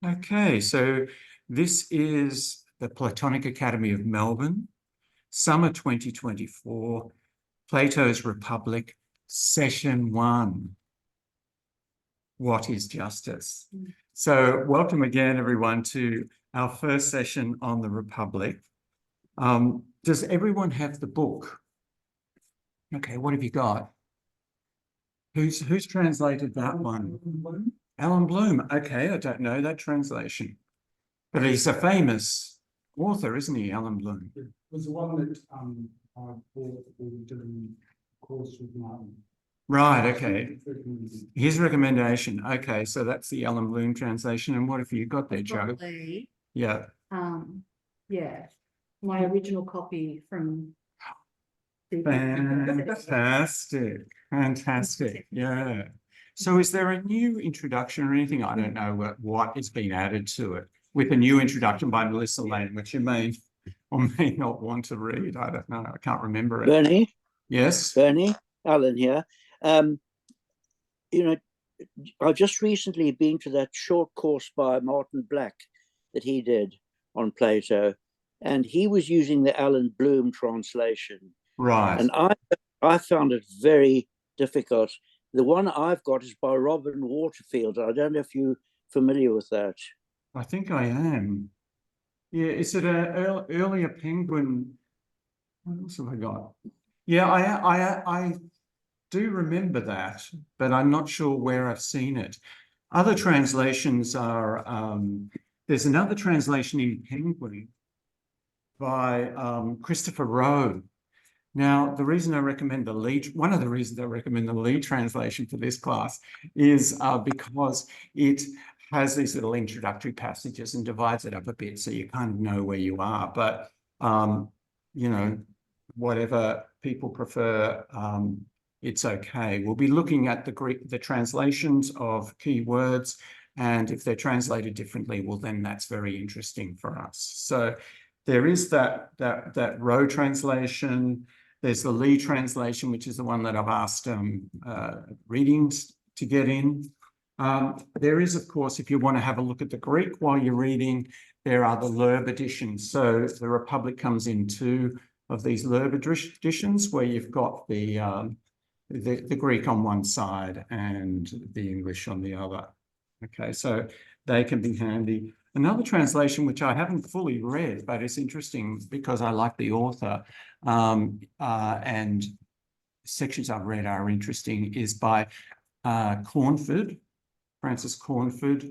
Okay, so this is the Platonic Academy of Melbourne, summer 2024, Plato's Republic, session 1. What is justice? So welcome again, everyone, to our first session on the Republic. Does everyone have the book? Okay, what have you got? Who's translated that one? Alan Bloom. Okay, I don't know that translation. But he's a famous author, isn't he, Alan Bloom? It was the one that I bought for doing a course with Martin. Right, okay. His recommendation. Okay, so that's the Alan Bloom translation. And what have you got there, Joe? Yeah. Yeah. My original copy from Fantastic. Yeah. So is there a new introduction or anything? I don't know what has been added to it with a new introduction by Melissa Lane, which you may or may not want to read. I don't know. I can't remember it. Bernie? Yes? Bernie? Alan here. I've just recently been to that short course by Martin Black that he did on Plato, and he was using the Alan Bloom translation. Right. And I found it very difficult. The one I've got is by Robin Waterfield. I don't know if you're familiar with that. I think I am. Yeah, is it an earlier Penguin? What else have I got? Yeah, I do remember that, but I'm not sure where I've seen it. Other translations are, there's another translation in Penguin by Christopher Rowe. Now, the reason I recommend one of the reasons I recommend the Lee translation for this class is because it has these little introductory passages and divides it up a bit so you kind of know where you are. But, you know, whatever people prefer, it's okay. We'll be looking at the translations of key words, and if they're translated differently, well, then that's very interesting for us. So there is that Rowe translation. There's the Lee translation, which is the one that I've asked readings to get in. There is, of course, if you want to have a look at the Greek while you're reading, there are the Loeb editions. So the Republic comes in two of these Loeb editions where you've got the Greek on one side and the English on the other. Okay, so they can be handy. Another translation, which I haven't fully read, but it's interesting because I like the author, and sections I've read are interesting, is by Cornford, Francis Cornford.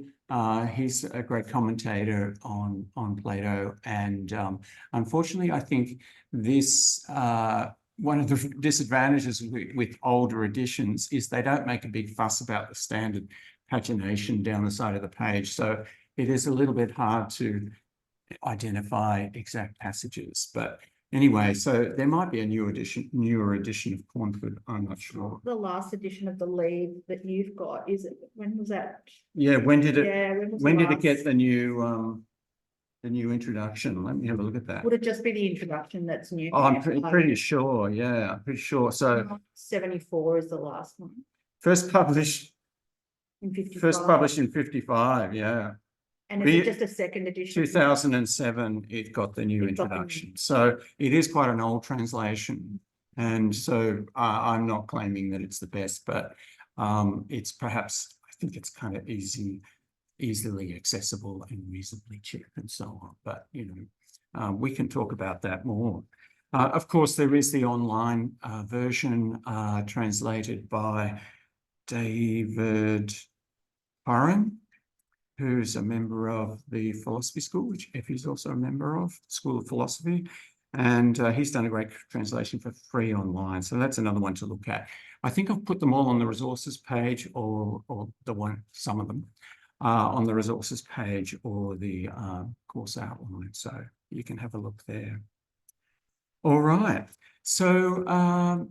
He's a great commentator on Plato, and unfortunately, I think this one of the disadvantages with older editions is they don't make a big fuss about the standard pagination down the side of the page. So it is a little bit hard to identify exact passages. But anyway, so there might be a newer edition of Cornford. I'm not sure. The last edition of the Lead that you've got, is it? When was that? Yeah, when did it? Yeah, when did it get the new introduction? Let me have a look at that. Would it just be the introduction that's new? Oh, I'm pretty sure. Yeah, I'm pretty sure. So 74 is the last one. First published In 55. First published in 55. Yeah. And is it just a second edition? 2007, it got the new introduction. So it is quite an old translation. And so I'm not claiming that it's the best, but it's perhaps, I think it's kind of easily accessible and reasonably cheap and so on. But, you know, we can talk about that more. Of course, there is the online version translated by David Curran, who's a member of the philosophy school, which Effie's also a member of, School of Philosophy. And he's done a great translation for free online. So that's another one to look at. I think I've put them all on the resources page, or some of them on the resources page, or the course outline. So you can have a look there. All right. So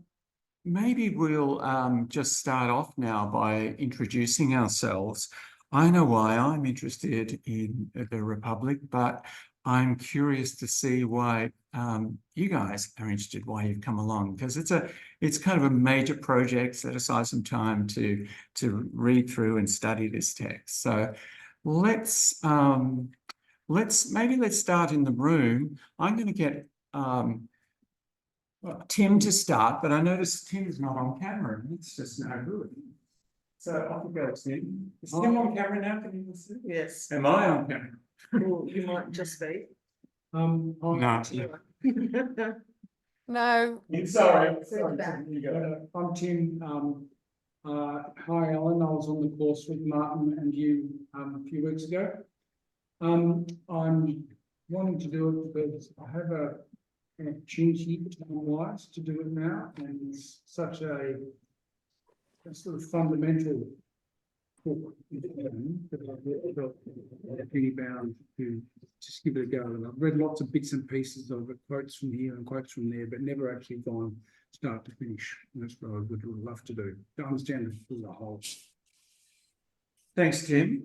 maybe we'll just start off now by introducing ourselves. I know why I'm interested in the Republic, but I'm curious to see why you guys are interested, why you've come along, because it's kind of a major project. Set aside some time to read through and study this text. So let's start in the room. I'm going to get Tim to start, but I noticed Tim's not on camera. It's just no good. So off you go, Tim. Is Tim on camera now? Can you see? Yes. Am I on camera? Well, you might just be. No. No, Sorry. back. You go. I'm Tim. Hi, Alan. I was on the course with Martin and you a few weeks ago. I'm wanting to do it because I have an opportunity time-wise to do it now, and it's such a sort of fundamental book that I felt pretty bound to just give it a go. And I've read lots of bits and pieces of it, quotes from here and quotes from there, but never actually gone start to finish. And that's what I would love to do, to understand it through the whole. Thanks, Tim.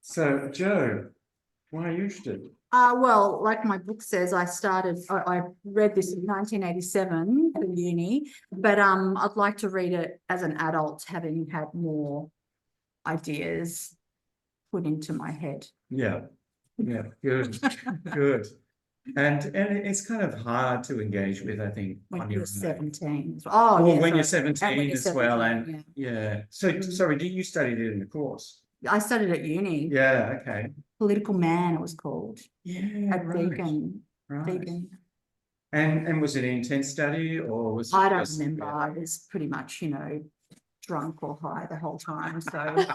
So, Joe, why are you interested? Well, like my book says, I read this in 1987 for uni, but I'd like to read it as an adult, having had more ideas put into my head. Yeah, good, good. And it's kind of hard to engage with, I think, When on you're your 17. Oh, Well, yeah, when you're sorry. 17 you're as well, 17, and yeah. So, sorry, did you study it in the course? I studied at uni. Yeah, okay. Political Man, it was called. Yeah, At Deakin. right. Deakin. And was it an intense study or was it I don't just- remember. I was pretty much, drunk or high the whole time. So I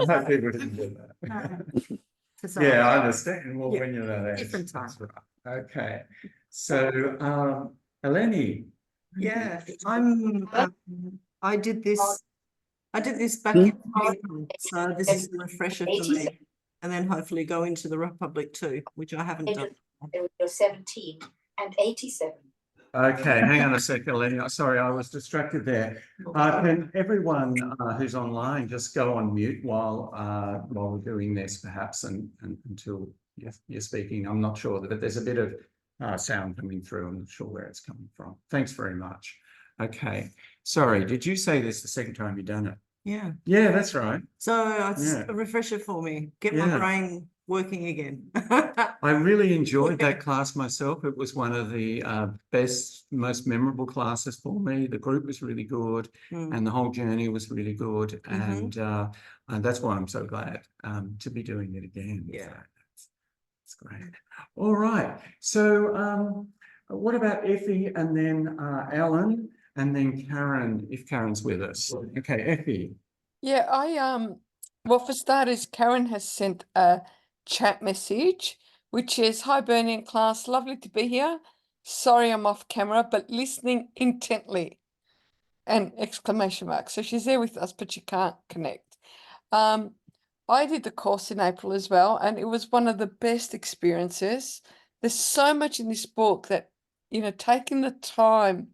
hope people didn't do that. so Yeah, I understand. Well, Yeah, when you're that age, different time. that's right. Okay. So, Eleni. Yeah, I did this back Hmm? in April, so this is a refresher for me. And then hopefully go into the Republic too, which I haven't done. You're 17 and 87. Okay, hang on a sec, Eleni. Sorry, I was distracted there. Can everyone who's online just go on mute while we're doing this, perhaps, and until you're speaking? I'm not sure, but there's a bit of sound coming through. I'm not sure where it's coming from. Thanks very much. Okay. Sorry, did you say this the second time you've done it? Yeah, Yeah, that's right. so it's Yeah. a refresher for me, get Yeah. my brain working again. I really enjoyed that class myself. It was one of the best, most memorable classes for me. The group was really good, Mm. and the whole journey was really good, Mhm. and that's why I'm so glad to be doing it again. Yeah. So that's great. All right. So, what about Effie, and then Alan, and then Karen, if Karen's with us? Okay, Effie. yeah, well, for starters, Karen has sent a chat message, which is, "Hi, Bernie and class, lovely to be here. Sorry I'm off camera, but listening intently." And exclamation mark. So she's there with us, but she can't connect. I did the course in April as well, and it was one of the best experiences. There's so much in this book that, taking the time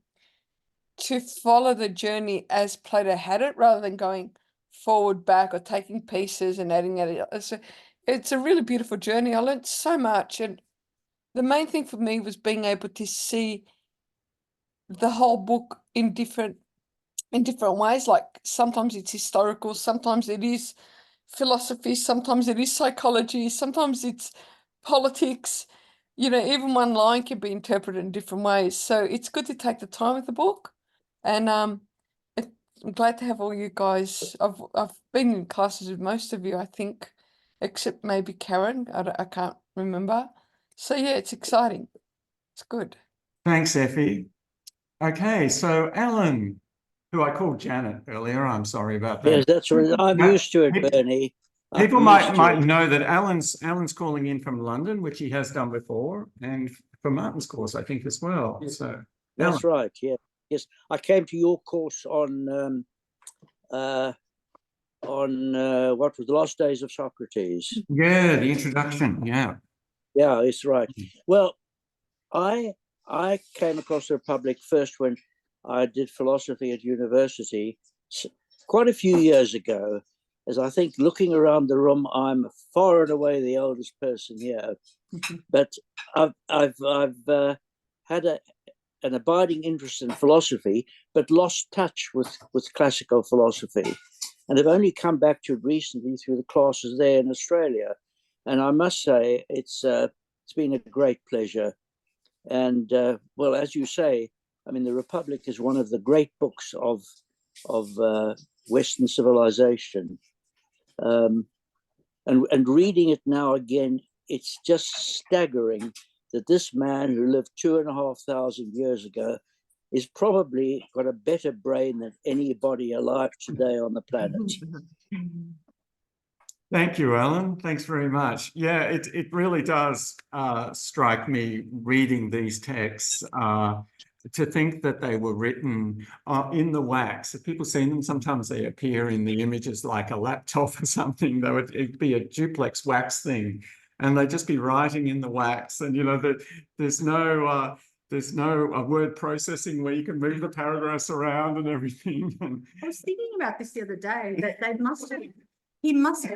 to follow the journey as Plato had it, rather than going forward, back, or taking pieces and adding it. It's a really beautiful journey. I learned so much, and the main thing for me was being able to see the whole book in different ways. Like sometimes it's historical, sometimes it is philosophy, sometimes it is psychology, sometimes it's politics. Even one line can be interpreted in different ways. So it's good to take the time with the book. And I'm glad to have all you guys. I've been in classes with most of you, I think, except maybe Karen. I can't remember. So yeah, it's exciting. It's good. Thanks, Effie. Okay, so Alan, who I called Janet earlier, I'm sorry about that. Yes, that's right. I'm No, used to it, he- Bernie. I'm People used to might it. know that Alan's calling in from London, which he has done before, and for Martin's course, I think, as well. Yes. So That's Alan. right. Yeah. Yes, I came to your course on what was the Last Days of Socrates. Yeah, the introduction. Yeah. Yeah, it's right. Well, I came across the Republic first when I did philosophy at university quite a few years ago. As I think, looking around the room, I'm far and away the oldest person here. But I've had an abiding interest in philosophy, but lost touch with classical philosophy. and have only come back to it recently through the classes there in Australia. And I must say, it's been a great pleasure. And well, as you say, I mean, the Republic is one of the great books of Western civilization. And reading it now again, it's just staggering that this man who lived 2,500 years ago is probably got a better brain than anybody alive today on the planet. Thank you, Alan. Thanks very much. Yeah, it really does strike me reading these texts to think that they were written in the wax. If people see them, sometimes they appear in the images like a laptop or something. Though it'd be a duplex wax thing, and they'd just be writing in the wax. And you know that there's no word processing where you can move the paragraphs around and everything. And I was thinking about this the other day, that he must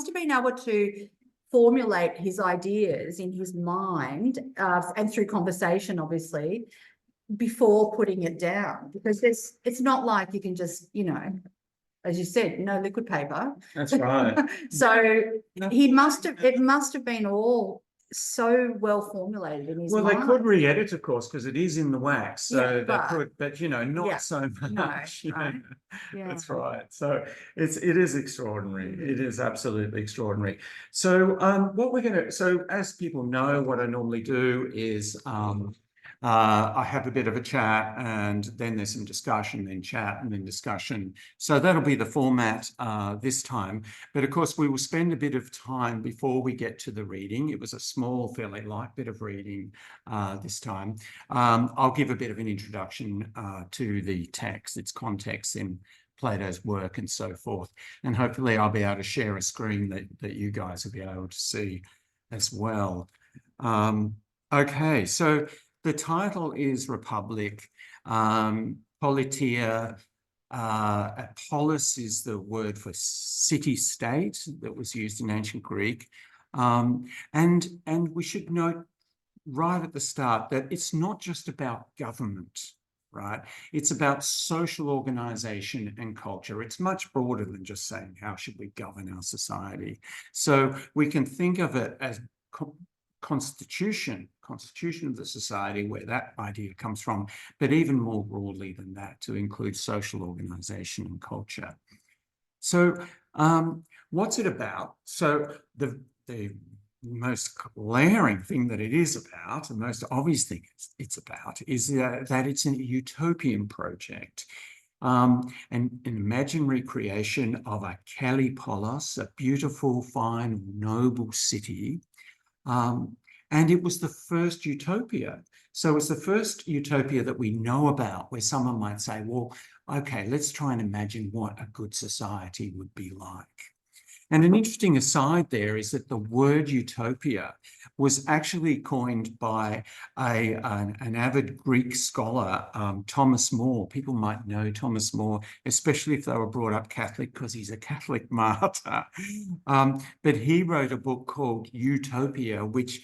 have been able to formulate his ideas in his mind and through conversation, obviously, before putting it down, because it's not like you can just, you know, as you said, no liquid paper. that's right. So it must have been all so well formulated in his Well, mind. they could re-edit, of course, because it is in the wax. So Yeah, they could, but you know, not so much. right. Yeah. That's right. So it is extraordinary. It is absolutely extraordinary. So so as people know, what I normally do is I have a bit of a chat, and then there's some discussion, then chat, and then discussion. So that'll be the format this time. But of course, we will spend a bit of time before we get to the reading. It was a small, fairly light bit of reading this time. I'll give a bit of an introduction to the text, its context in Plato's work and so forth. And hopefully I'll be able to share a screen that you guys will be able to see as well. Okay, so the title is Republic. Politia, polis is the word for city-state that was used in ancient Greek. And we should note right at the start that it's not just about government, right? It's about social organization and culture. It's much broader than just saying, how should we govern our society? So we can think of it as constitution of the society, where that idea comes from, but even more broadly than that, to include social organization and culture. So what's it about? So the most glaring thing that it is about, the most obvious thing it's about, is that it's a utopian project. An imaginary creation of a Kallipolis, a beautiful, fine, noble city. And it was the first utopia. So it's the first utopia that we know about, where someone might say, well, okay, let's try and imagine what a good society would be like. And an interesting aside there is that the word utopia was actually coined by an avid Greek scholar, Thomas More. People might know Thomas More, especially if they were brought up Catholic, because he's a Catholic martyr. But he wrote a book called Utopia, which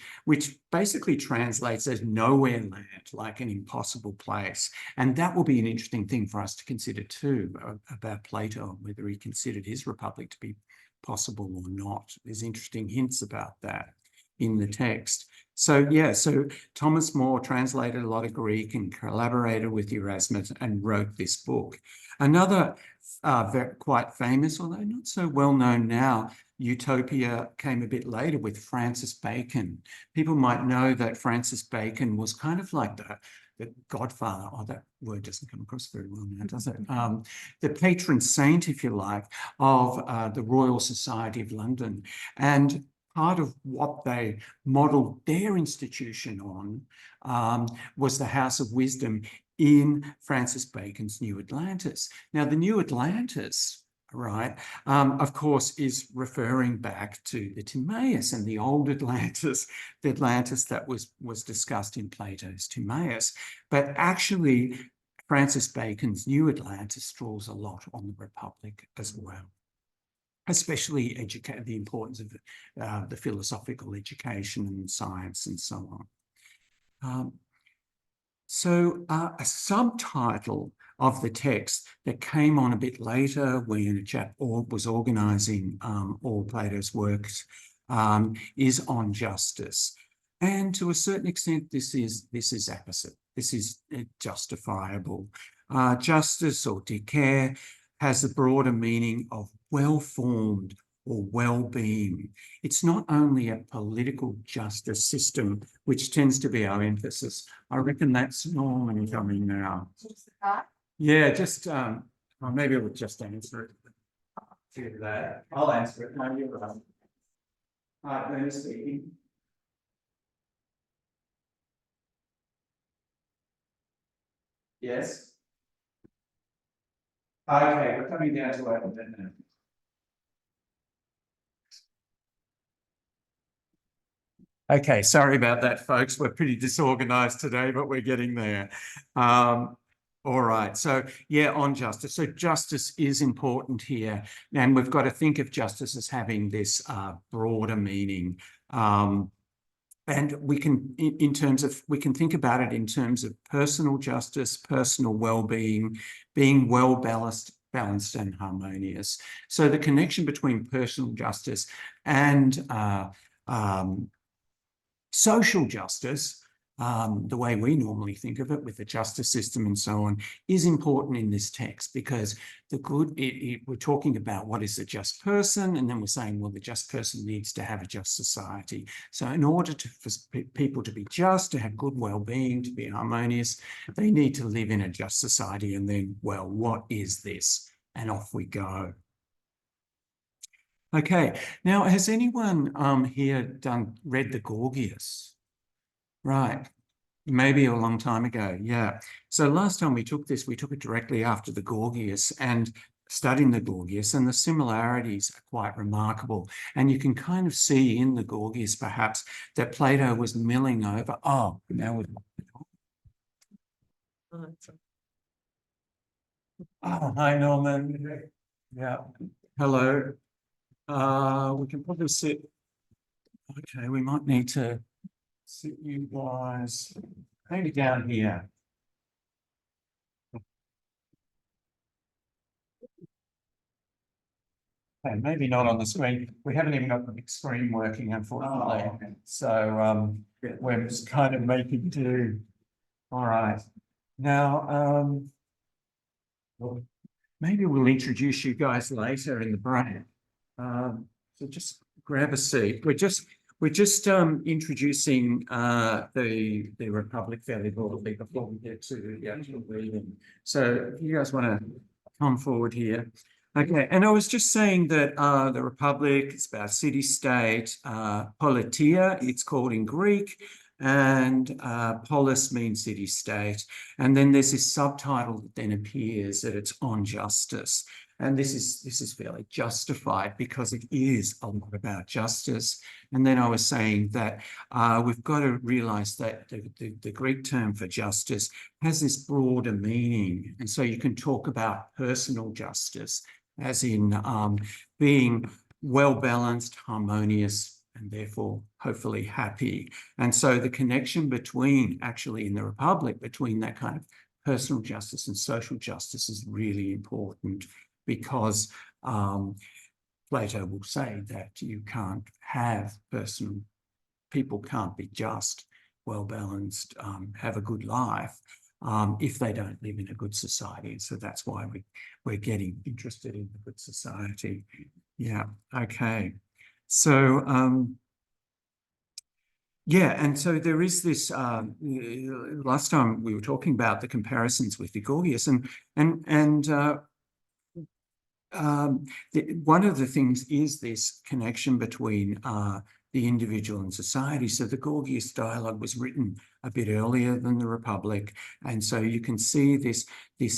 basically translates as nowhere land, like an impossible place. And that will be an interesting thing for us to consider too, about Plato, whether he considered his republic to be possible or not. There's interesting hints about that in the text. So yeah, so Thomas More translated a lot of Greek and collaborated with Erasmus and wrote this book. Another quite famous, although not so well known now, utopia came a bit later with Francis Bacon. People might know that Francis Bacon was kind of like the godfather, oh, that word doesn't come across very well now, does it? The patron saint, if you like, of the Royal Society of London. And part of what they modelled their institution on was the House of Wisdom in Francis Bacon's New Atlantis. Now, the New Atlantis, right, of course, is referring back to the Timaeus and the old Atlantis, the Atlantis that was discussed in Plato's Timaeus. But actually, Francis Bacon's New Atlantis draws a lot on the Republic as well, especially the importance of the philosophical education and science and so on. So a subtitle of the text that came on a bit later when a chap was organising all Plato's works is on justice. And to a certain extent, this is apposite. This is justifiable. Justice or dike has a broader meaning of well-formed or well-being. It's not only a political justice system, which tends to be our emphasis. I reckon that's Norman coming now. Yeah, just well, maybe we'll just answer it. To that. I'll answer it. No, you're right. Bernard speaking. Yes. Okay, we're coming down to open it now. Okay, sorry about that, folks. We're pretty disorganized today, but we're getting there. All right, so yeah, on justice. So justice is important here, and we've got to think of justice as having this broader meaning. And we can, we can think about it in terms of personal justice, personal well-being, being well balanced and harmonious. So the connection between personal justice and social justice, the way we normally think of it with the justice system and so on, is important in this text because we're talking about what is a just person, and then we're saying, well, the just person needs to have a just society. So in order for people to be just, to have good well-being, to be harmonious, they need to live in a just society. And then, well, what is this? And off we go. Okay, now has anyone here read the Gorgias? Right, maybe a long time ago, yeah. So last time we took this, we took it directly after the Gorgias and studying the Gorgias, and the similarities are quite remarkable. And you can kind of see in the Gorgias perhaps that Plato was milling over. Oh, now we're hi Norman. Yeah, hello. We can probably sit. Okay, we might need to sit you guys maybe down here. Okay, maybe not on the screen. We haven't even got the big screen working, unfortunately. Oh, okay. So we're just kind of making do. All right. Now, well, maybe we'll introduce you guys later in the break. So just grab a seat. We're just introducing the Republic fairly broadly before we get to the actual reading. So if you guys want to come forward here. Okay, and I was just saying that the Republic is about city-state, politia, it's called in Greek, and polis means city-state. And then there's this subtitle that then appears that it's on justice. And this is fairly justified because it is a lot about justice. And then I was saying that we've got to realize that the Greek term for justice has this broader meaning. And so you can talk about personal justice, as in being well-balanced, harmonious, and therefore hopefully happy. And so the connection between, actually in the Republic, between that kind of personal justice and social justice is really important, because Plato will say that you can't have people can't be just, well-balanced, have a good life if they don't live in a good society. So that's why we're getting interested in the good society. Yeah, okay. So, yeah, and so there is this, last time we were talking about the comparisons with the Gorgias, and one of the things is this connection between the individual and society. So the Gorgias dialogue was written a bit earlier than the Republic, and so you can see this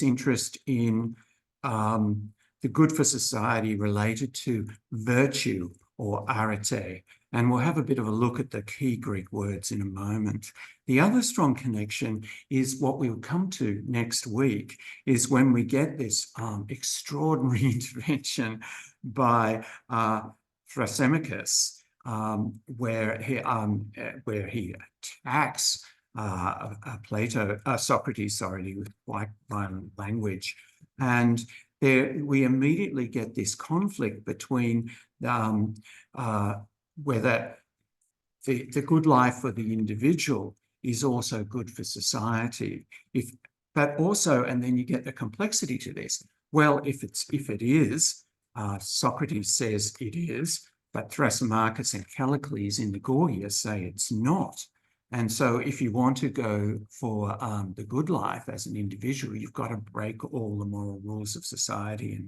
interest in the good for society related to virtue or arete. And we'll have a bit of a look at the key Greek words in a moment. The other strong connection is what we'll come to next week, is when we get this extraordinary intervention by Thrasymachus, where he attacks Socrates, sorry, with quite violent language. And there we immediately get this conflict between whether the good life for the individual is also good for society. But also, and then you get the complexity to this. Well, if it is, Socrates says it is, but Thrasymachus and Callicles in the Gorgias say it's not. And so if you want to go for the good life as an individual, you've got to break all the moral rules of society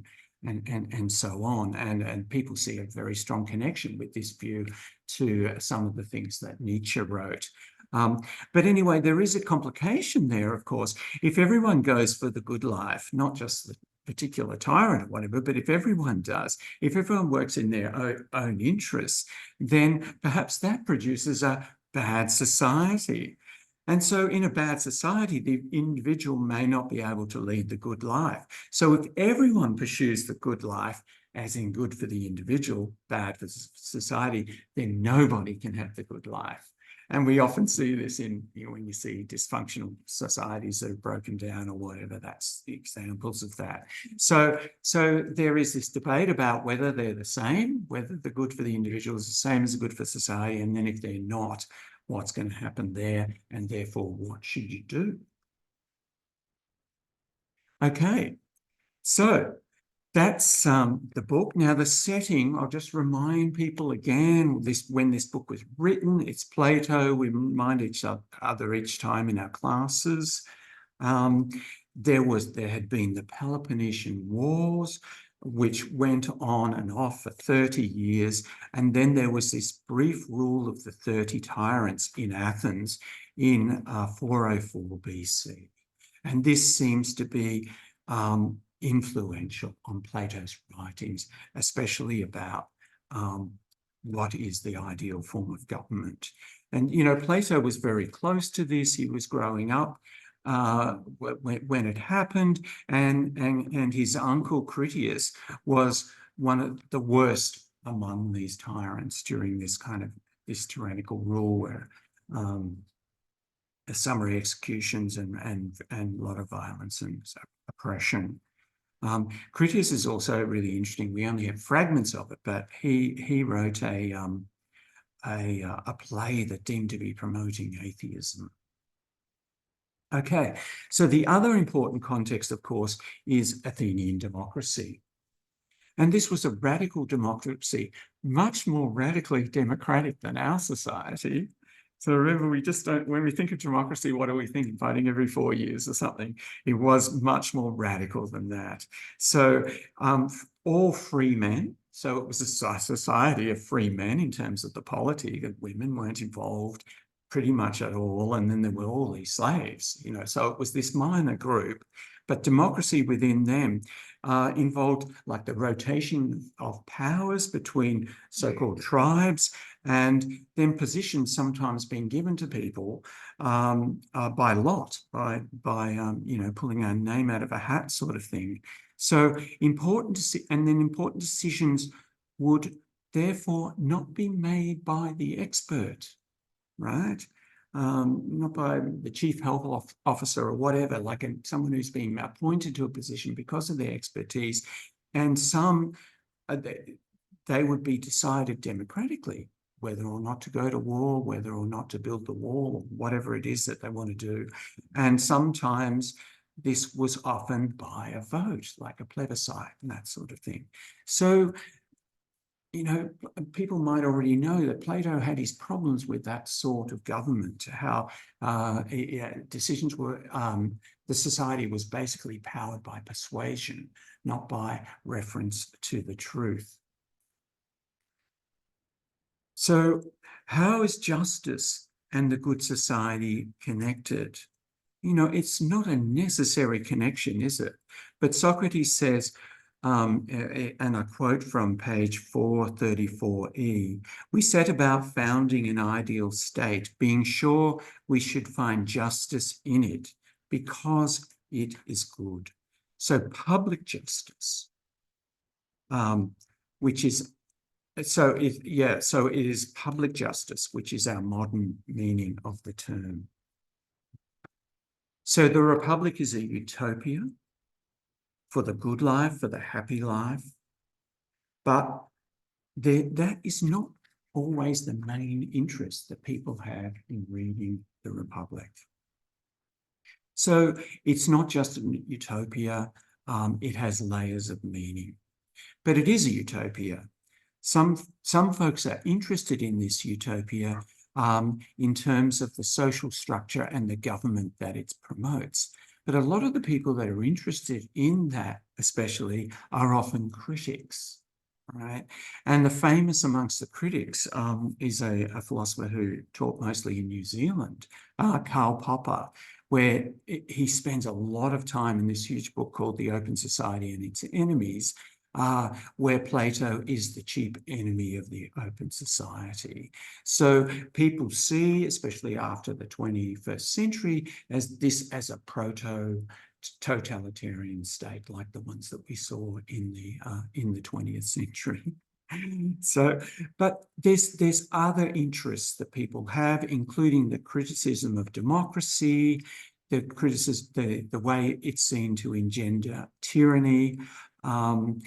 and so on. And people see a very strong connection with this view to some of the things that Nietzsche wrote. But anyway, there is a complication there, of course. If everyone goes for the good life, not just the particular tyrant or whatever, but if everyone does, if everyone works in their own interests, then perhaps that produces a bad society. And so in a bad society, the individual may not be able to lead the good life. So if everyone pursues the good life, as in good for the individual, bad for society, then nobody can have the good life. And we often see this in, when you see dysfunctional societies that are broken down or whatever, that's the examples of that. So there is this debate about whether they're the same, whether the good for the individual is the same as the good for society, and then if they're not, what's going to happen there, and therefore what should you do? Okay, so that's the book. Now, the setting, I'll just remind people again, when this book was written, it's Plato. We remind each other each time in our classes. There had been the Peloponnesian Wars, which went on and off for 30 years. And then there was this brief rule of the 30 tyrants in Athens in 404 BC. And this seems to be influential on Plato's writings, especially about what is the ideal form of government. And, Plato was very close to this. He was growing up when it happened, and his uncle Critias was one of the worst among these tyrants during this tyrannical rule, where summary executions and a lot of violence and oppression. Critias is also really interesting. We only have fragments of it, but he wrote a play that deemed to be promoting atheism. Okay, so the other important context, of course, is Athenian democracy. And this was a radical democracy, much more radically democratic than our society. So remember, we just don't, when we think of democracy, what do we think? Voting every 4 years or something. It was much more radical than that. So all free men, so it was a society of free men in terms of the polity, that women weren't involved pretty much at all. And then there were all these slaves, so it was this minor group. But democracy within them involved like the rotation of powers between so-called tribes, and then positions sometimes being given to people by lot, by pulling a name out of a hat sort of thing. So important decisions would therefore not be made by the expert, right? Not by the chief health officer or whatever, like someone who's been appointed to a position because of their expertise. And some, they would be decided democratically, whether or not to go to war, whether or not to build the wall, whatever it is that they want to do. And sometimes this was often by a vote, like a plebiscite and that sort of thing. So, people might already know that Plato had his problems with that sort of government, how decisions were, the society was basically powered by persuasion, not by reference to the truth. So how is justice and the good society connected? It's not a necessary connection, is it? But Socrates says, and I quote from page 434e, we set about founding an ideal state, being sure we should find justice in it because it is good. So public justice, which is, so it is public justice, which is our modern meaning of the term. So the Republic is a utopia for the good life, for the happy life, but that is not always the main interest that people have in reading the Republic. So it's not just a utopia, it has layers of meaning, but it is a utopia. Some folks are interested in this utopia in terms of the social structure and the government that it promotes. But a lot of the people that are interested in that especially are often critics, right? And the famous amongst the critics is a philosopher who taught mostly in New Zealand, Karl Popper, where he spends a lot of time in this huge book called The Open Society and Its Enemies, where Plato is the chief enemy of the open society. So people see, especially after the 21st century, as this as a proto-totalitarian state, like the ones that we saw in the 20th century. So, but there's other interests that people have, including the criticism of democracy, the criticism, the way it's seen to engender tyranny, and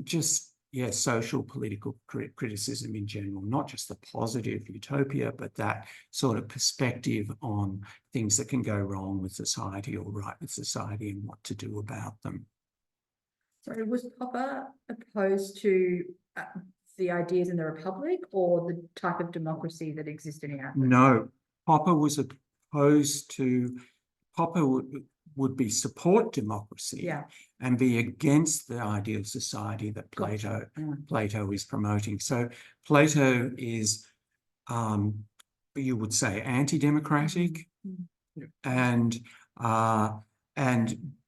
just, yeah, social political criticism in general, not just the positive utopia, but that sort of perspective on things that can go wrong with society or right with society and what to do about them. Sorry, was Popper opposed to the ideas in the Republic or the type of democracy that existed in Athens? No, Popper was opposed to, Popper would be support democracy, Yeah, and be against the ideal society that Plato is promoting. So Plato is, you would say, anti-democratic, and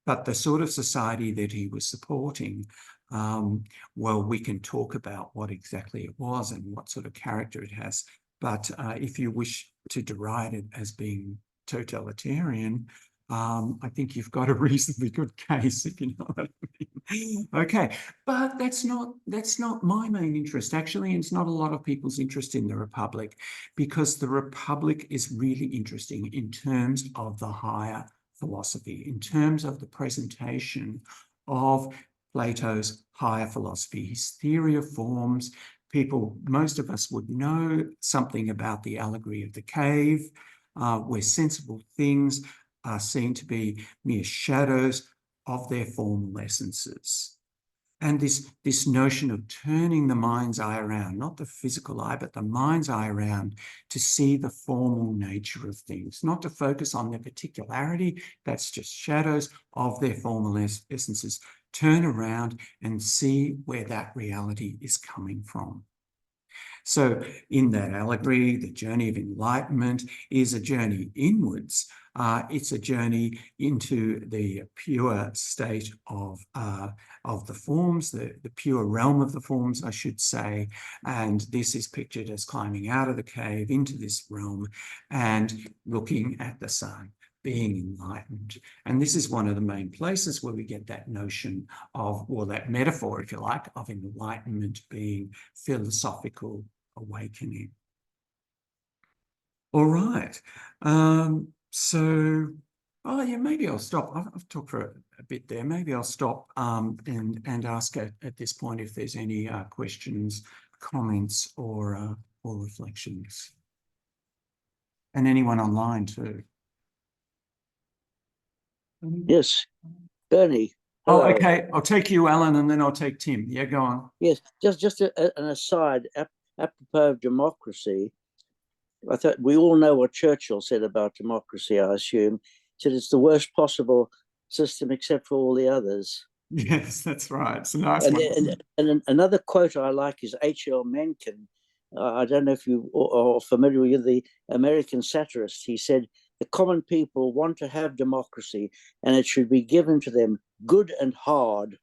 but the sort of society that he was supporting, well, we can talk about what exactly it was and what sort of character it has. But if you wish to deride it as being totalitarian, I think you've got a reasonably good case, if you know what I mean. Okay, but that's not my main interest, actually, and it's not a lot of people's interest in the Republic, because the Republic is really interesting in terms of the higher philosophy, in terms of the presentation of Plato's higher philosophy, his theory of forms. Most of us would know something about the allegory of the cave, where sensible things are seen to be mere shadows of their formal essences. And this notion of turning the mind's eye around, not the physical eye, but the mind's eye around, to see the formal nature of things, not to focus on their particularity, that's just shadows of their formal essences. Turn around and see where that reality is coming from. So in that allegory, the journey of enlightenment is a journey inwards. It's a journey into the pure state of the forms, the pure realm of the forms, I should say. And this is pictured as climbing out of the cave into this realm and looking at the sun, being enlightened. And this is one of the main places where we get that notion of, or that metaphor, if you like, of enlightenment being philosophical awakening. All right. So, oh yeah, maybe I'll stop. I've talked for a bit there. Maybe I'll stop and ask at this point if there's any questions, comments, or reflections. And anyone online too. Yes, Bernie. Oh, hello. okay. I'll take you, Alan, and then I'll take Tim. Yeah, go on. Yes, just an aside, apropos of democracy. I thought we all know what Churchill said about democracy, I assume. He said it's the worst possible system except for all the others. Yes, that's right. It's a nice one. And another quote I like is H.L. Mencken. I don't know if you are familiar with the American satirist. He said, the common people want to have democracy and it should be given to them good and hard.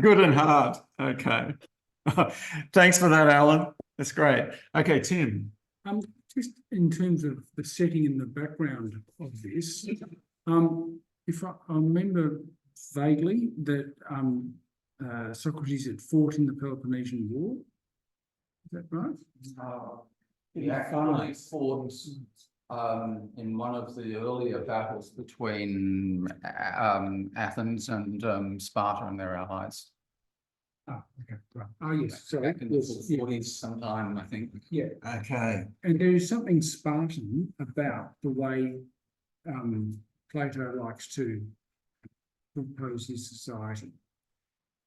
Good and hard. Okay. Thanks for that, Alan. That's great. Okay, Tim. Just in terms of the setting and the background of this, if I remember vaguely that Socrates had fought in the Peloponnesian War. Is that right? Yeah, finally fought in one of the earlier battles between Athens and Sparta and their allies. Oh, okay, right. Oh, yes, sorry. Back in the Yes, yeah, 40s sometime, I think. yeah. Okay. And there is something Spartan about the way Plato likes to propose his society.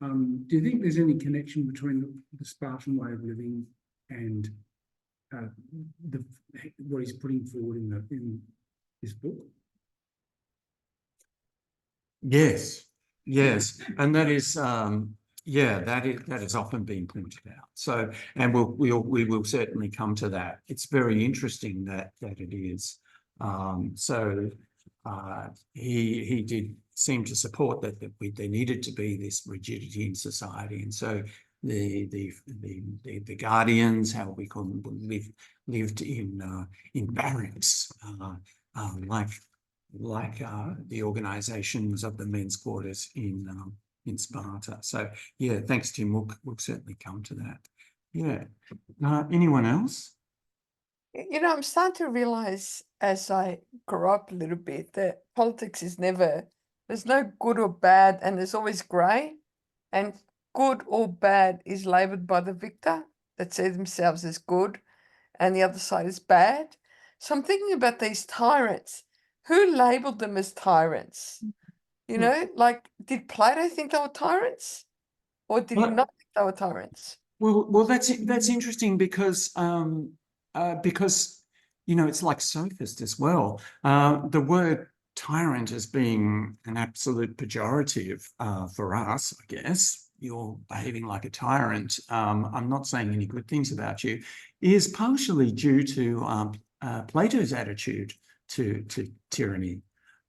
Do you think there's any connection between the Spartan way of living and what he's putting forward in this book? Yes, yes, and that is yeah, that has often been pointed out. So, and we will certainly come to that. It's very interesting that it is. He did seem to support that there needed to be this rigidity in society, and so the guardians, how we call them, lived in barracks, like the organizations of the men's quarters in Sparta. So yeah, thanks, Tim. We'll certainly come to that. Yeah. Anyone else? You know, I'm starting to realize as I grow up a little bit that politics is never, there's no good or bad, and there's always grey. And good or bad is labelled by the victor that see themselves as good, and the other side is bad. So I'm thinking about these tyrants. Who labelled them as tyrants? You know, like, did Plato think they were tyrants? Or did he Well, not think they were tyrants? Well, that's interesting because you know, it's like sophist as well. The word tyrant as being an absolute pejorative for us, I guess. You're behaving like a tyrant. I'm not saying any good things about you. Is partially due to Plato's attitude to tyranny.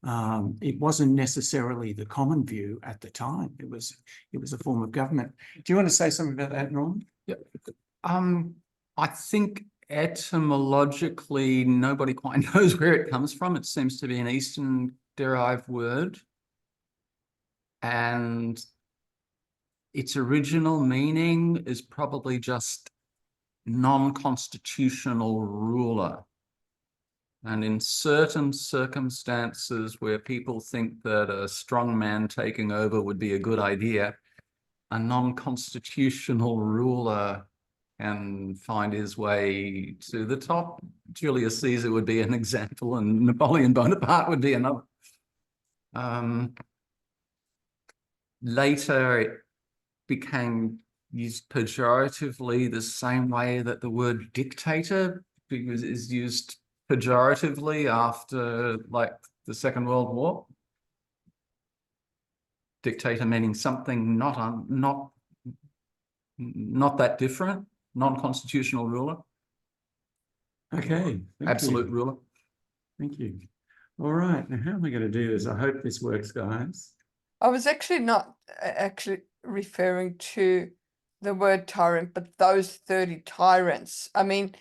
It wasn't necessarily the common view at the time. It was a form of government. Do you want to say something about that, Norman? Yeah. I think etymologically, nobody quite knows where it comes from. It seems to be an Eastern derived word. And its original meaning is probably just non-constitutional ruler. And in certain circumstances where people think that a strong man taking over would be a good idea, a non-constitutional ruler can find his way to the top. Julius Caesar would be an example, and Napoleon Bonaparte would be another. Later, it became used pejoratively the same way that the word dictator is used pejoratively after, like, the Second World War. Dictator meaning something not that different, non-constitutional ruler. Okay. Absolute ruler. Thank you. All right. Now, how am I going to do this? I hope this works, guys. I was actually not actually referring to the word tyrant, but those 30 tyrants. I mean,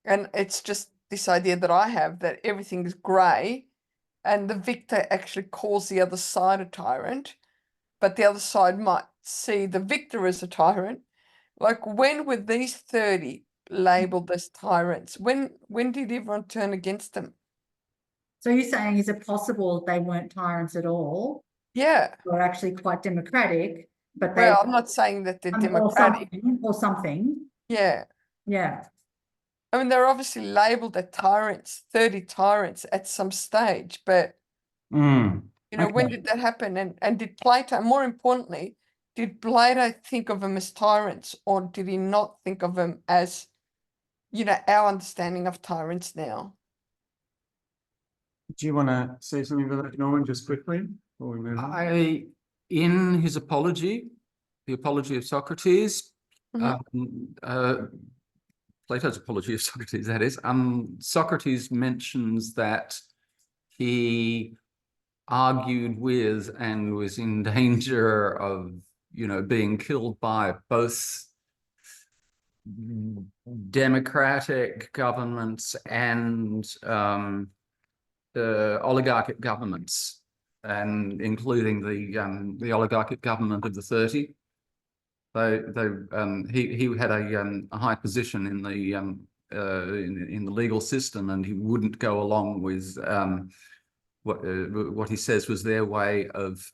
and it's just this idea that I have that everything is grey, and the victor actually calls the other side a tyrant, but the other side might see the victor as a tyrant. Like, when were these 30 labelled as tyrants? When did everyone turn against them? So you're saying, is it possible they weren't tyrants at all? Yeah. Or actually quite democratic, but they Well, I'm not saying that they're democratic. or something. Yeah. Yeah. I mean, they're obviously labelled as tyrants, 30 tyrants at some stage, but you know, when did that happen? And did Plato, more importantly, did Plato think of them as tyrants, or did he not think of them as, you know, our understanding of tyrants now? Do you want to say something about that, Norman, just quickly before we move on? In his apology, the Apology of Socrates, Plato's Apology of Socrates, that is, Socrates mentions that he argued with and was in danger of, you know, being killed by both democratic governments and oligarchic governments, and including the oligarchic government of the 30. He had a high position in the in the legal system, and he wouldn't go along with what he says was their way of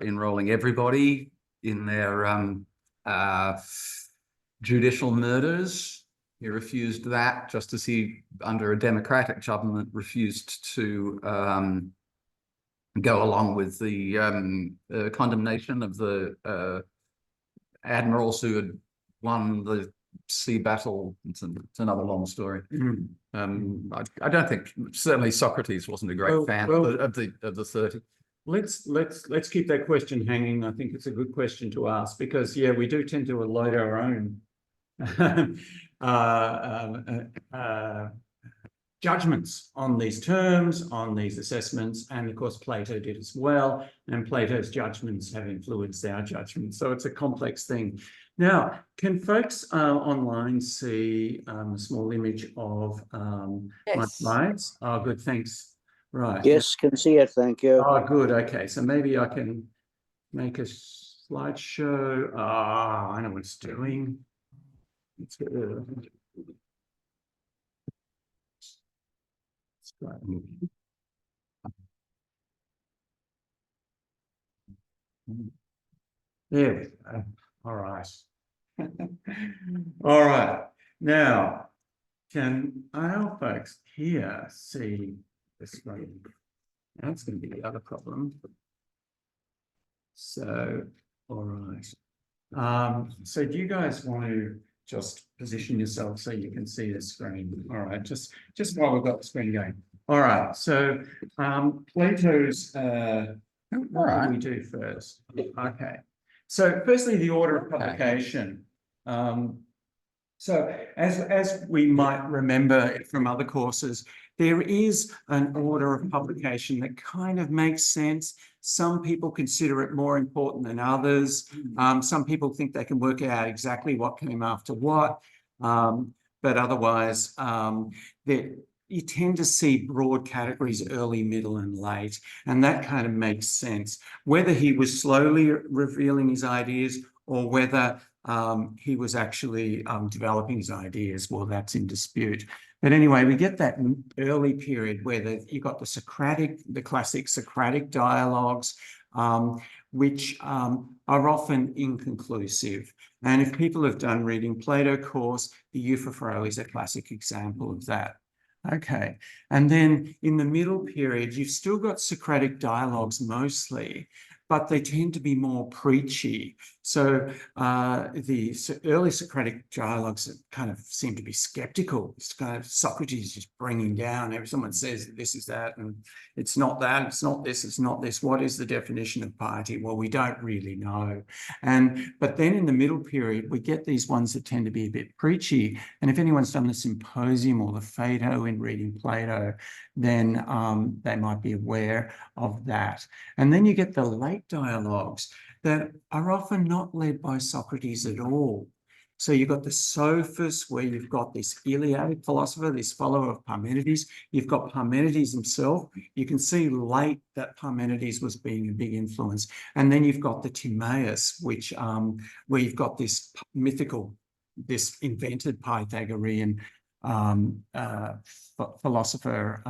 enrolling everybody in their judicial murders. He refused that, just as he, under a democratic government, refused to go along with the condemnation of the admirals who had won the sea battle. It's another long story. I don't think, certainly Socrates wasn't a great fan of the 30. Let's keep that question hanging. I think it's a good question to ask, because yeah, we do tend to load our own judgments on these terms, on these assessments, and of course Plato did as well, and Plato's judgments have influenced our judgments, so it's a complex thing. Now, can folks online see a small image of my Yes. slides? Oh, good, thanks. Right. Yes, can see it, thank you. Oh, good, okay, so maybe I can make a slideshow. Ah, I know what it's doing. It's there we go. All right. All right. Now, can our folks here see the screen? That's going to be the other problem. So, all right. So do you guys want to just position yourself so you can see the screen? All right, just while we've got the screen going. All right, so Plato's what do we do first? Okay. So firstly, the order of publication. So as we might remember from other courses, there is an order of publication that kind of makes sense. Some people consider it more important than others. Some people think they can work out exactly what came after what, but otherwise, you tend to see broad categories, early, middle, and late, and that kind of makes sense. Whether he was slowly revealing his ideas or whether he was actually developing his ideas, well, that's in dispute. But anyway, we get that early period where you got the classic Socratic dialogues, which are often inconclusive. And if people have done reading Plato course, the Euphophro is a classic example of that. Okay, and then in the middle period, you've still got Socratic dialogues mostly, but they tend to be more preachy. So the early Socratic dialogues kind of seem to be skeptical. It's kind of Socrates just bringing down. If someone says this is that, and it's not that, it's not this, it's not this. What is the definition of piety? Well, we don't really know. But then in the middle period, we get these ones that tend to be a bit preachy. And if anyone's done the Symposium or the Phaedo in reading Plato, then they might be aware of that. And then you get the late dialogues that are often not led by Socrates at all. So you've got the Sophist, where you've got this Eleatic philosopher, this follower of Parmenides. You've got Parmenides himself. You can see late that Parmenides was being a big influence. And then you've got the Timaeus, which where you've got this mythical, this invented Pythagorean philosopher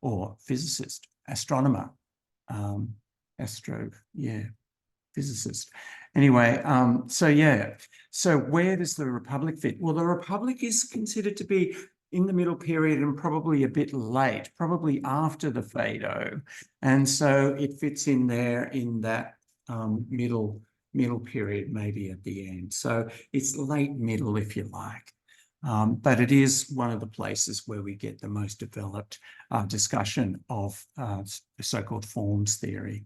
or physicist, astronomer, physicist. Anyway, so where does the Republic fit? Well, the Republic is considered to be in the middle period and probably a bit late, probably after the Phaedo. And so it fits in there in that middle period, maybe at the end. So it's late middle, if you like. But it is one of the places where we get the most developed discussion of the so-called forms theory.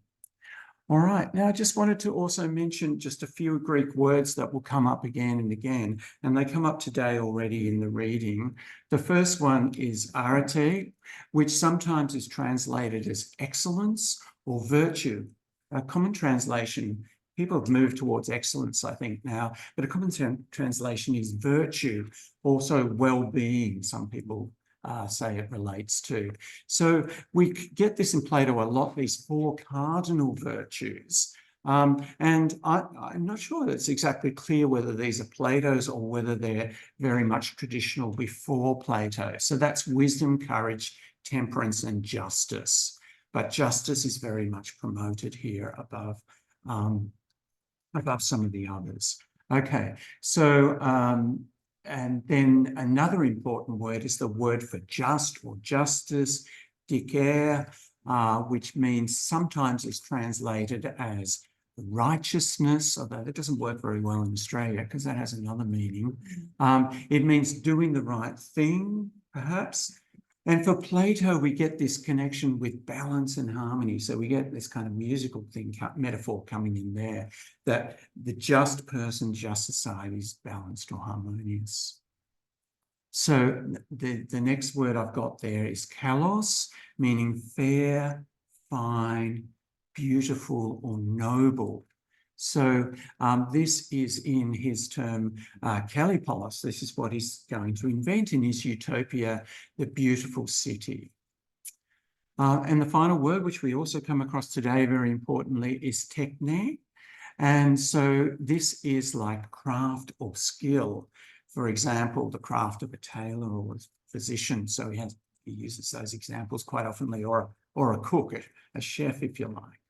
All right, now I just wanted to also mention just a few Greek words that will come up again and again, and they come up today already in the reading. The first one is arete, which sometimes is translated as excellence or virtue. A common translation, people have moved towards excellence, I think, now, but a common translation is virtue, also well-being, some people say it relates to. So we get this in Plato a lot, these four cardinal virtues, And I'm not sure it's exactly clear whether these are Plato's or whether they're very much traditional before Plato. So that's wisdom, courage, temperance, and justice. But justice is very much promoted here above some of the others. Okay, so and then another important word is the word for just or justice, dicere, which means sometimes is translated as righteousness, although that doesn't work very well in Australia because that has another meaning. It means doing the right thing, perhaps. And for Plato, we get this connection with balance and harmony. So we get this kind of musical thing, metaphor coming in there, that the just person, just society is balanced or harmonious. So the next word I've got there is kalos, meaning fair, fine, beautiful, or noble. So this is in his term Kallipolis. This is what he's going to invent in his utopia, the beautiful city. And the final word, which we also come across today very importantly, is techne. And so this is like craft or skill. For example, the craft of a tailor or a physician. So he uses those examples quite oftenly, or a cook, a chef, if you like.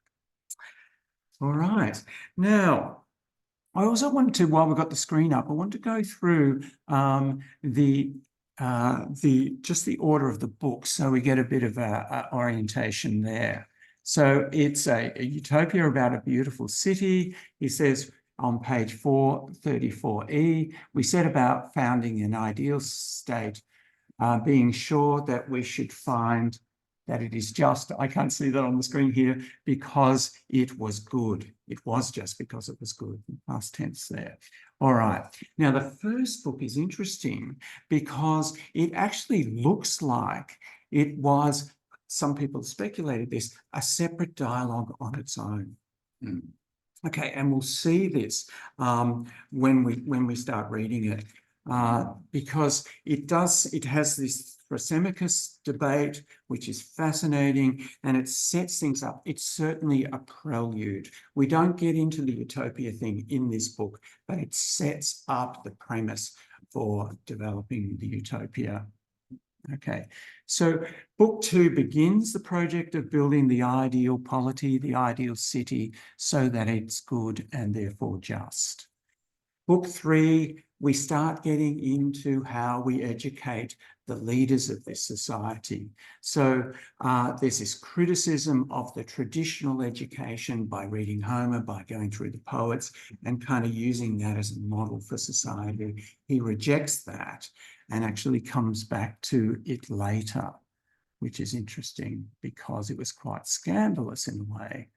All right. Now, I also wanted to, while we've got the screen up, I want to go through just the order of the book, so we get a bit of a orientation there. So it's a utopia about a beautiful city. He says on page 434E, we set about founding an ideal state, being sure that we should find that it is just, I can't see that on the screen here, because it was good. It was just because it was good, past tense there. All right. Now, the first book is interesting because it actually looks like it was, some people speculated this, a separate dialogue on its own. Okay, and we'll see this when we start reading it, because it has this Thrasymachus debate, which is fascinating, and it sets things up. It's certainly a prelude. We don't get into the utopia thing in this book, but it sets up the premise for developing the utopia. Okay, so book 2 begins the project of building the ideal polity, the ideal city, so that it's good and therefore just. Book 3, we start getting into how we educate the leaders of this society. So there's this criticism of the traditional education by reading Homer, by going through the poets, and kind of using that as a model for society. He rejects that and actually comes back to it later, which is interesting because it was quite scandalous in a way.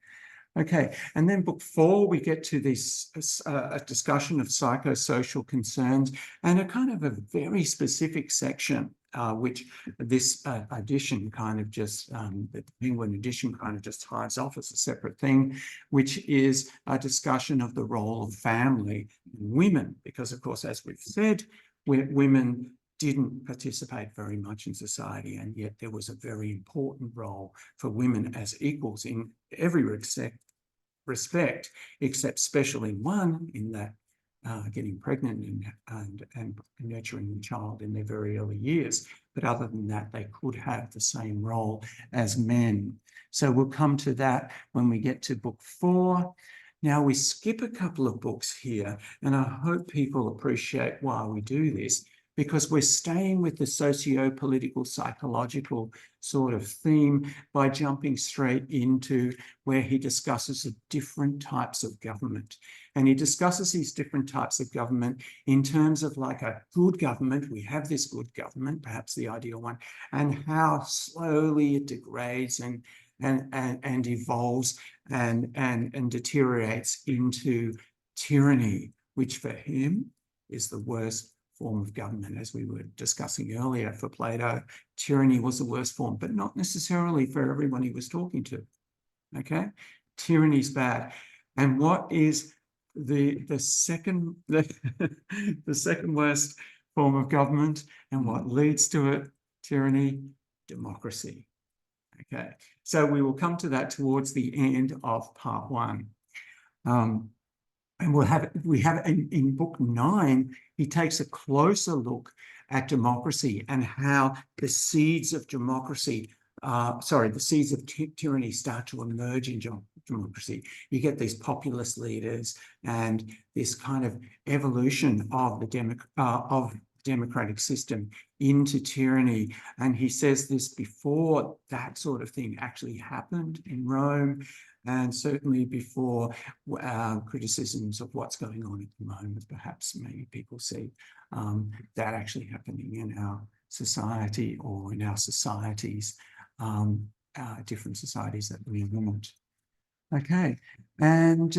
Okay, and then book 4, we get to this a discussion of psychosocial concerns and a kind of a very specific section, which this edition kind of just, the Penguin edition kind of just ties off as a separate thing, which is a discussion of the role of family and women, because of course, as we've said, women didn't participate very much in society, and yet there was a very important role for women as equals in every respect, except special in one, in that getting pregnant and nurturing the child in their very early years. But other than that, they could have the same role as men. So we'll come to that when we get to book 4. Now we skip a couple of books here, and I hope people appreciate why we do this, because we're staying with the socio-political, psychological sort of theme by jumping straight into where he discusses the different types of government. And he discusses these different types of government in terms of like a good government. We have this good government, perhaps the ideal one, and how slowly it degrades and evolves and deteriorates into tyranny, which for him is the worst form of government. As we were discussing earlier, for Plato, tyranny was the worst form, but not necessarily for everyone he was talking to. Okay, tyranny's bad. And what is the second the second worst form of government, and what leads to it? Tyranny, democracy. Okay, so we will come to that towards the end of part 1. And we have in book 9, he takes a closer look at democracy and how the seeds of democracy, the seeds of tyranny start to emerge in democracy. You get these populist leaders and this kind of evolution of the democratic system into tyranny. And he says this before that sort of thing actually happened in Rome, and certainly before criticisms of what's going on at the moment. Perhaps maybe people see that actually happening in our society or in our societies, different societies at the moment. Okay, and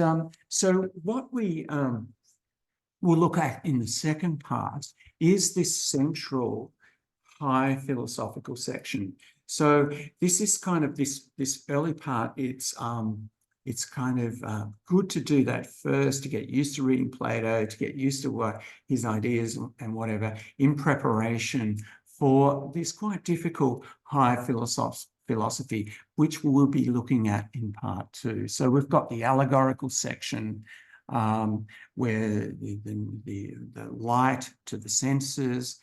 so what we will look at in the second part is this central high philosophical section. So this is kind of this early part. It's kind of good to do that first, to get used to reading Plato, to get used to what his ideas and whatever, in preparation for this quite difficult high philosophy, which we'll be looking at in part 2. So we've got the allegorical section, where the light to the senses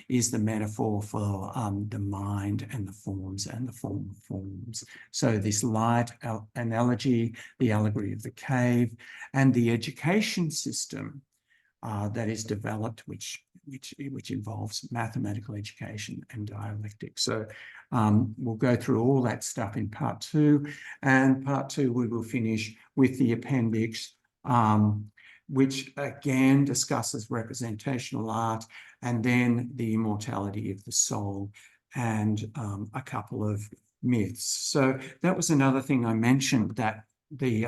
is the metaphor for the mind and the forms and the form of forms. So this light analogy, the allegory of the cave, and the education system that is developed, which involves mathematical education and dialectics. So we'll go through all that stuff in part 2, and part 2 we will finish with the appendix, which again discusses representational art, and then the immortality of the soul, and a couple of myths. So that was another thing I mentioned, that the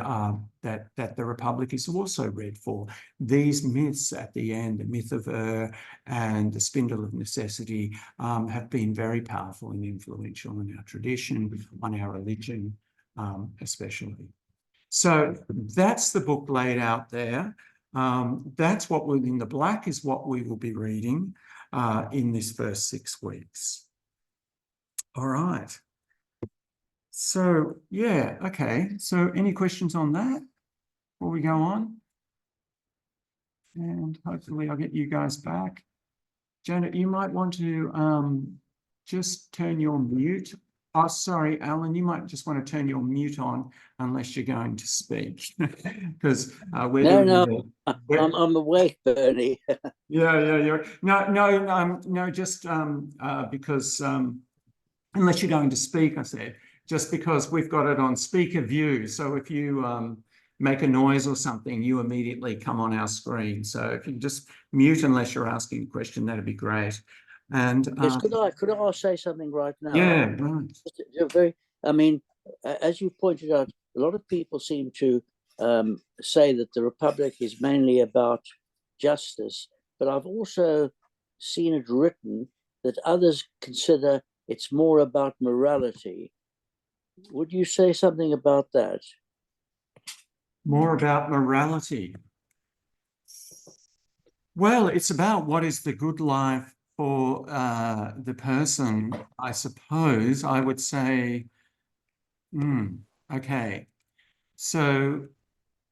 Republic is also read for. These myths at the end, the myth of and the spindle of necessity, have been very powerful and influential in our tradition, on our religion, especially. So that's the book laid out there. That's what we're in the black is what we will be reading in this first 6 weeks. All right. So, yeah, okay. So any questions on that before we go on? And hopefully I'll get you guys back. Janet, you might want to just turn your mute. Oh, sorry, Alan, you might just want to turn your mute on unless you're going to speak. Because I'm awake, Bernie. Yeah. No, just because unless you're going to speak, I said, just because we've got it on speaker view. So if you make a noise or something, you immediately come on our screen. So if you just mute unless you're asking a question, that'd be great. And yes, could I say something right now? Yeah, right. I mean, as you pointed out, a lot of people seem to say that the Republic is mainly about justice, but I've also seen it written that others consider it's more about morality. Would you say something about that? More about morality. Well, it's about what is the good life for the person, I suppose. I would say, okay. So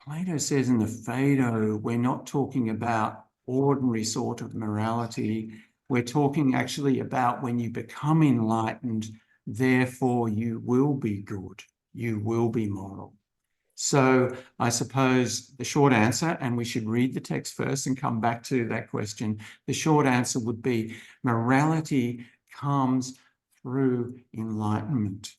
Plato says in the Phaedo, we're not talking about ordinary sort of morality. We're talking actually about when you become enlightened, therefore you will be good, you will be moral. So I suppose the short answer, and we should read the text first and come back to that question, the short answer would be morality comes through enlightenment,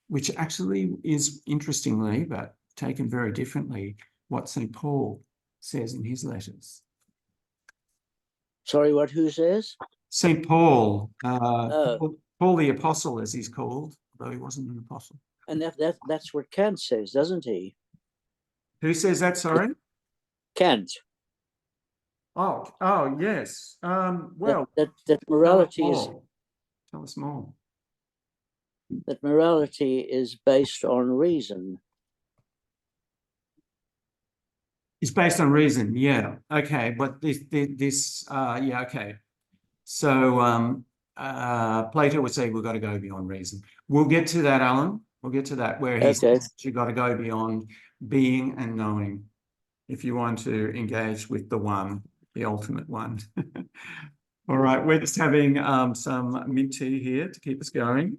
which actually is, interestingly, but taken very differently, what St. Paul says in his letters. Sorry, what? Who says? St. Paul, Paul the Apostle, as he's called, although he wasn't an apostle. And that's what Kant says, doesn't he? Who says that, sorry? Kant. Oh, yes. Well, that morality is... Tell us more. That morality is based on reason. It's based on reason, yeah. Okay, but yeah, okay. So Plato would say we've got to go beyond reason. We'll get to that, Alan. We'll get to that where he says you've got to go beyond being and knowing, if you want to engage with the one, the ultimate one. All right, we're just having some mint tea here to keep us going.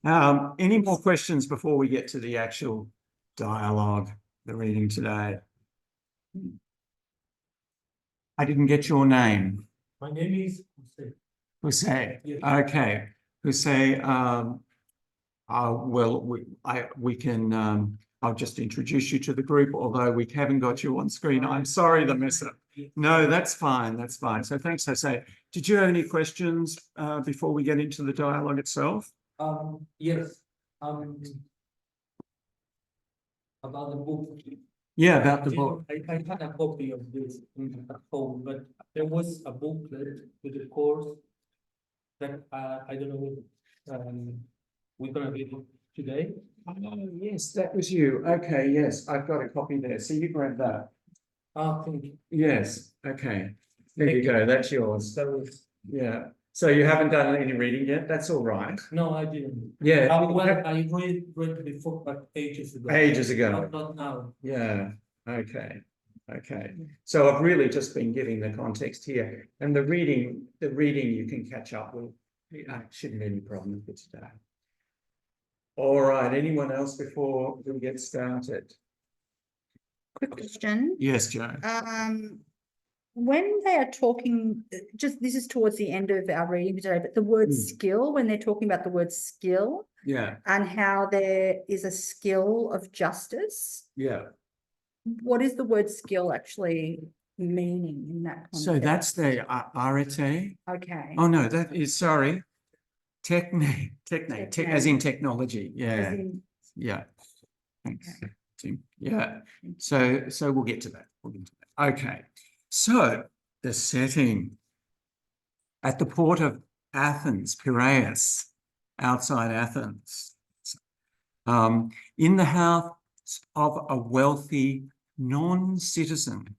Any more questions before we get to the actual dialogue, the reading today? I didn't get your name. My name is Jose. Jose. Yes. Okay. Jose, we can, I'll just introduce you to the group, although we haven't got you on screen. I'm sorry, the mess up. No, that's fine. That's fine. So thanks, Jose. Did you have any questions before we get into the dialogue itself? Yes, about the book. Yeah, about the book. I had a copy of this at home, but there was a booklet with the course that I don't know if we're gonna read it today. Oh, yes, that was you. Okay, yes, I've got a copy there. So you grab that. Thank you. Yes, okay. There you Thank you. go. That's yours. That was, Yeah. So you haven't done any reading yet? That's all right. no, I didn't. Yeah. Well, I read before, but ages ago. Ages ago. Not now. Yeah. Okay. Okay. So I've really just been giving the context here, and the reading you can catch up with. Shouldn't be any problem for today. All right. Anyone else before we get started? Quick question. Yes, Joe. When they are talking, just this is towards the end of our reading today, but the word skill, when they're talking about the word skill Yeah. and how there is a skill of justice, Yeah. what is the word skill actually meaning in that context? So that's the arete. Okay. Oh no, that is sorry. Technique, as in technology. As Yeah. in- Yeah. Thanks, Tim. Yeah. So we'll get to that. Okay. So the setting at the port of Athens, Piraeus, outside Athens, in the house of a wealthy non-citizen,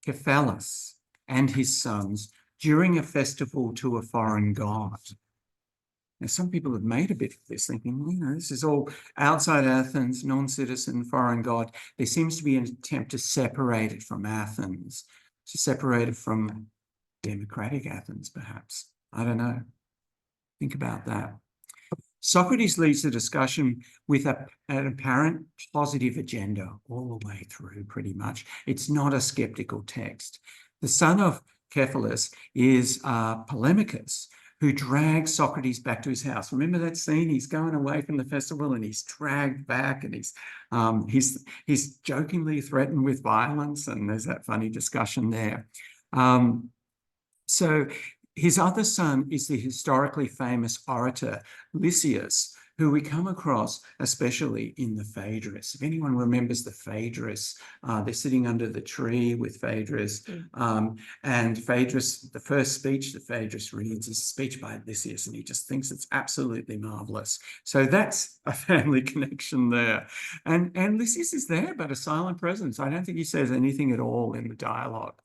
Cephalus and his sons, during a festival to a foreign god. Now, some people have made a bit of this, thinking, you know, this is all outside Athens, non-citizen, foreign god. There seems to be an attempt to separate it from Athens, to separate it from democratic Athens, perhaps. I don't know. Think about that. Socrates leads the discussion with an apparent positive agenda all the way through, pretty much. It's not a skeptical text. The son of Cephalus is Polemachus, who drags Socrates back to his house. Remember that scene? He's going away from the festival and he's dragged back, and he's jokingly threatened with violence, and there's that funny discussion there. So his other son is the historically famous orator Lysias, who we come across especially in the Phaedrus. If anyone remembers the Phaedrus, they're sitting under the tree with Phaedrus. And Phaedrus, the first speech that Phaedrus reads is a speech by Lysias, and he just thinks it's absolutely marvelous. So that's a family connection there. And Lysias is there, but a silent presence. I don't think he says anything at all in the dialogue.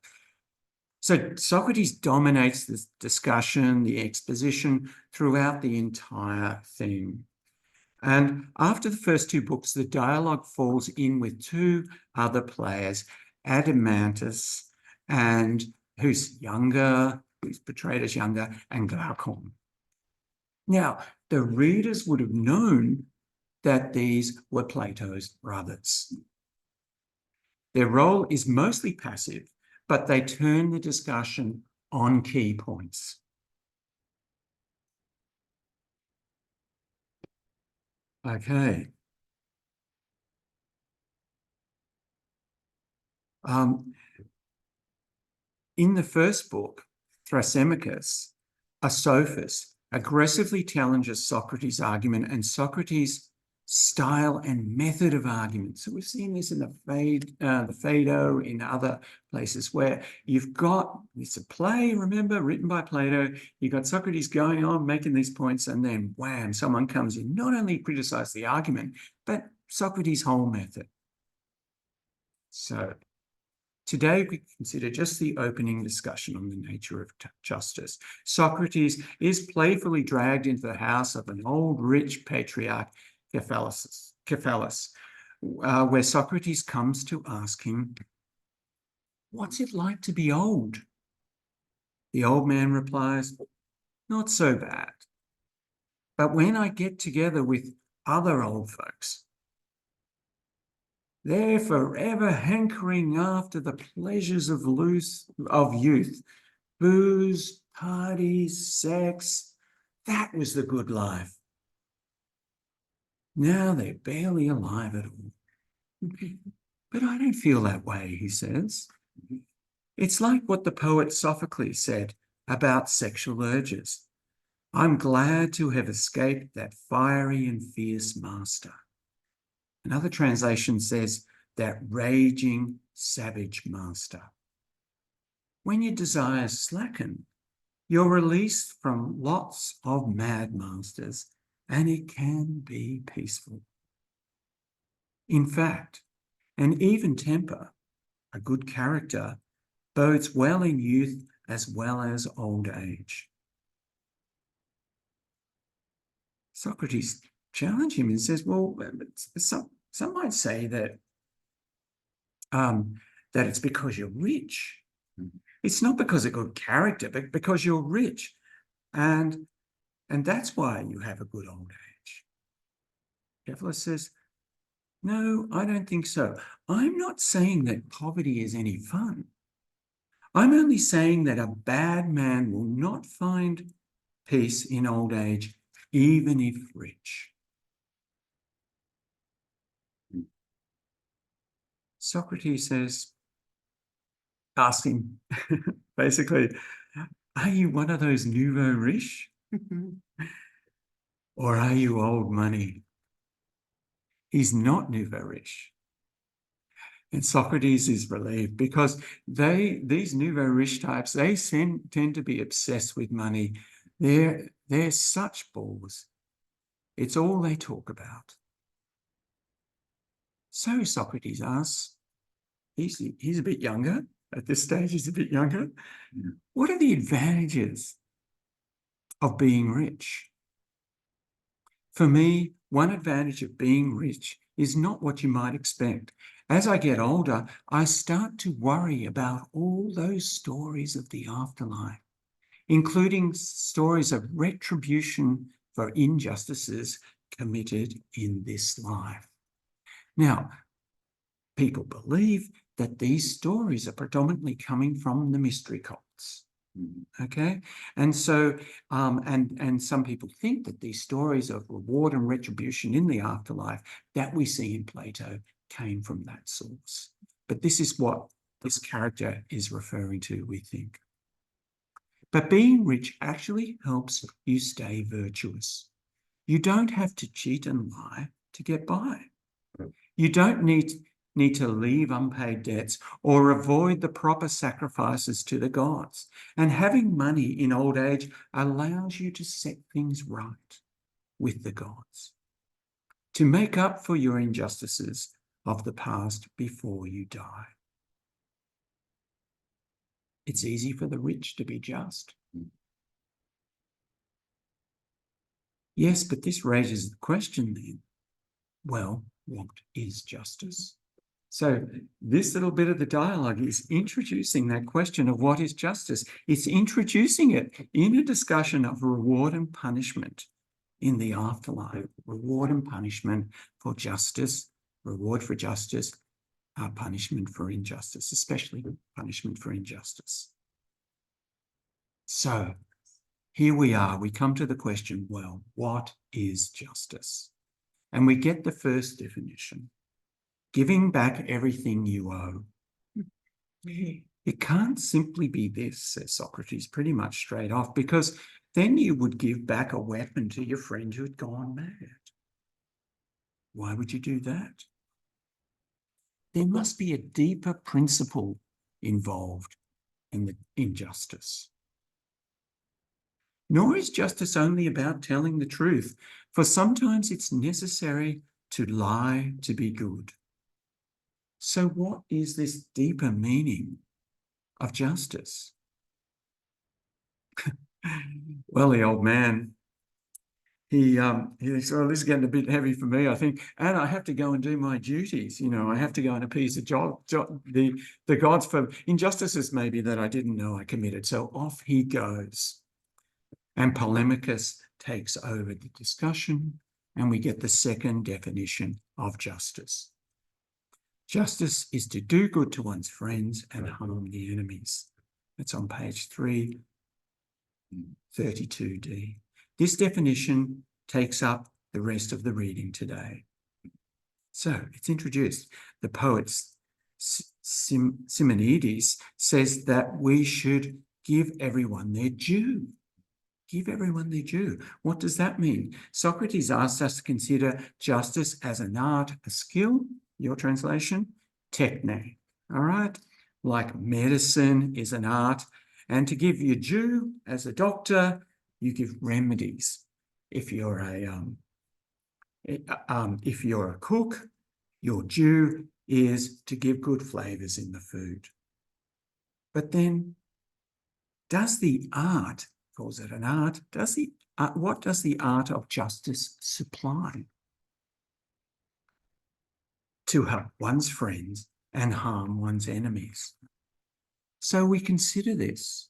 So Socrates dominates this discussion, the exposition throughout the entire thing. And after the first two books, the dialogue falls in with two other players, Adeimantus, and who's portrayed as younger, and Glaucon. Now, the readers would have known that these were Plato's brothers. Their role is mostly passive, but they turn the discussion on key points. Okay. In the first book, Thrasymachus, a sophist, aggressively challenges Socrates' argument and Socrates' style and method of argument. So we've seen this in the Phaedo, in other places where you've got, it's a play, remember, written by Plato. You've got Socrates going on, making these points, and then wham, someone comes in, not only criticize the argument, but Socrates' whole method. So today we consider just the opening discussion on the nature of justice. Socrates is playfully dragged into the house of an old rich patriarch, Cephalus. Cephalus, where Socrates comes to ask him, what's it like to be old? The old man replies, not so bad. But when I get together with other old folks, they're forever hankering after the pleasures of youth, booze, parties, sex. That was the good life. Now they're barely alive at all. But I don't feel that way, he says. It's like what the poet Sophocles said about sexual urges. I'm glad to have escaped that fiery and fierce master. Another translation says that raging, savage master. When your desires slacken, you're released from lots of mad masters, and it can be peaceful. In fact, an even temper, a good character, bodes well in youth as well as old age. Socrates challenged him and says, well, some might say that that it's because you're rich. It's not because of good character, but because you're rich. And that's why you have a good old age. Cephalus says, no, I don't think so. I'm not saying that poverty is any fun. I'm only saying that a bad man will not find peace in old age, even if rich. Socrates asks him, basically, are you one of those nouveau riche? Or are you old money? He's not nouveau riche. And Socrates is relieved because these nouveau riche types, they tend to be obsessed with money. They're such bores. It's all they talk about. So Socrates asks, he's a bit younger. At this stage, he's a bit younger. What are the advantages of being rich? For me, one advantage of being rich is not what you might expect. As I get older, I start to worry about all those stories of the afterlife, including stories of retribution for injustices committed in this life. Now, people believe that these stories are predominantly coming from the mystery cults. Okay, and so and some people think that these stories of reward and retribution in the afterlife that we see in Plato came from that source. But this is what this character is referring to, we think. But being rich actually helps you stay virtuous. You don't have to cheat and lie to get by. You don't need to leave unpaid debts or avoid the proper sacrifices to the gods. And having money in old age allows you to set things right with the gods, to make up for your injustices of the past before you die. It's easy for the rich to be just. Yes, but this raises the question then, well, what is justice? So this little bit of the dialogue is introducing that question of what is justice. It's introducing it in a discussion of reward and punishment in the afterlife. Reward and punishment for justice, reward for justice, punishment for injustice, especially punishment for injustice. So here we are. We come to the question, well, what is justice? And we get the first definition. Giving back everything you owe. It can't simply be this, says Socrates, pretty much straight off, because then you would give back a weapon to your friend who had gone mad. Why would you do that? There must be a deeper principle involved in the injustice. Nor is justice only about telling the truth, for sometimes it's necessary to lie to be good. So what is this deeper meaning of justice? Well, the old man he said, well, this is getting a bit heavy for me, I think, and I have to go and do my duties. You know, I have to go and appease the gods for injustices maybe that I didn't know I committed. So off he goes. And Polemachus takes over the discussion, and we get the second definition of justice. Justice is to do good to one's friends and harm the enemies. That's on page 332D. This definition takes up the rest of the reading today. So it's introduced. The poet Simonides says that we should give everyone their due. Give everyone their due. What does that mean? Socrates asked us to consider justice as an art, a skill, your translation, techne, all right? Like medicine is an art, and to give your due as a doctor, you give remedies. If you're a cook, your due is to give good flavors in the food. But then, does the art, calls it an art, what does the art of justice supply? To help one's friends and harm one's enemies. So we consider this.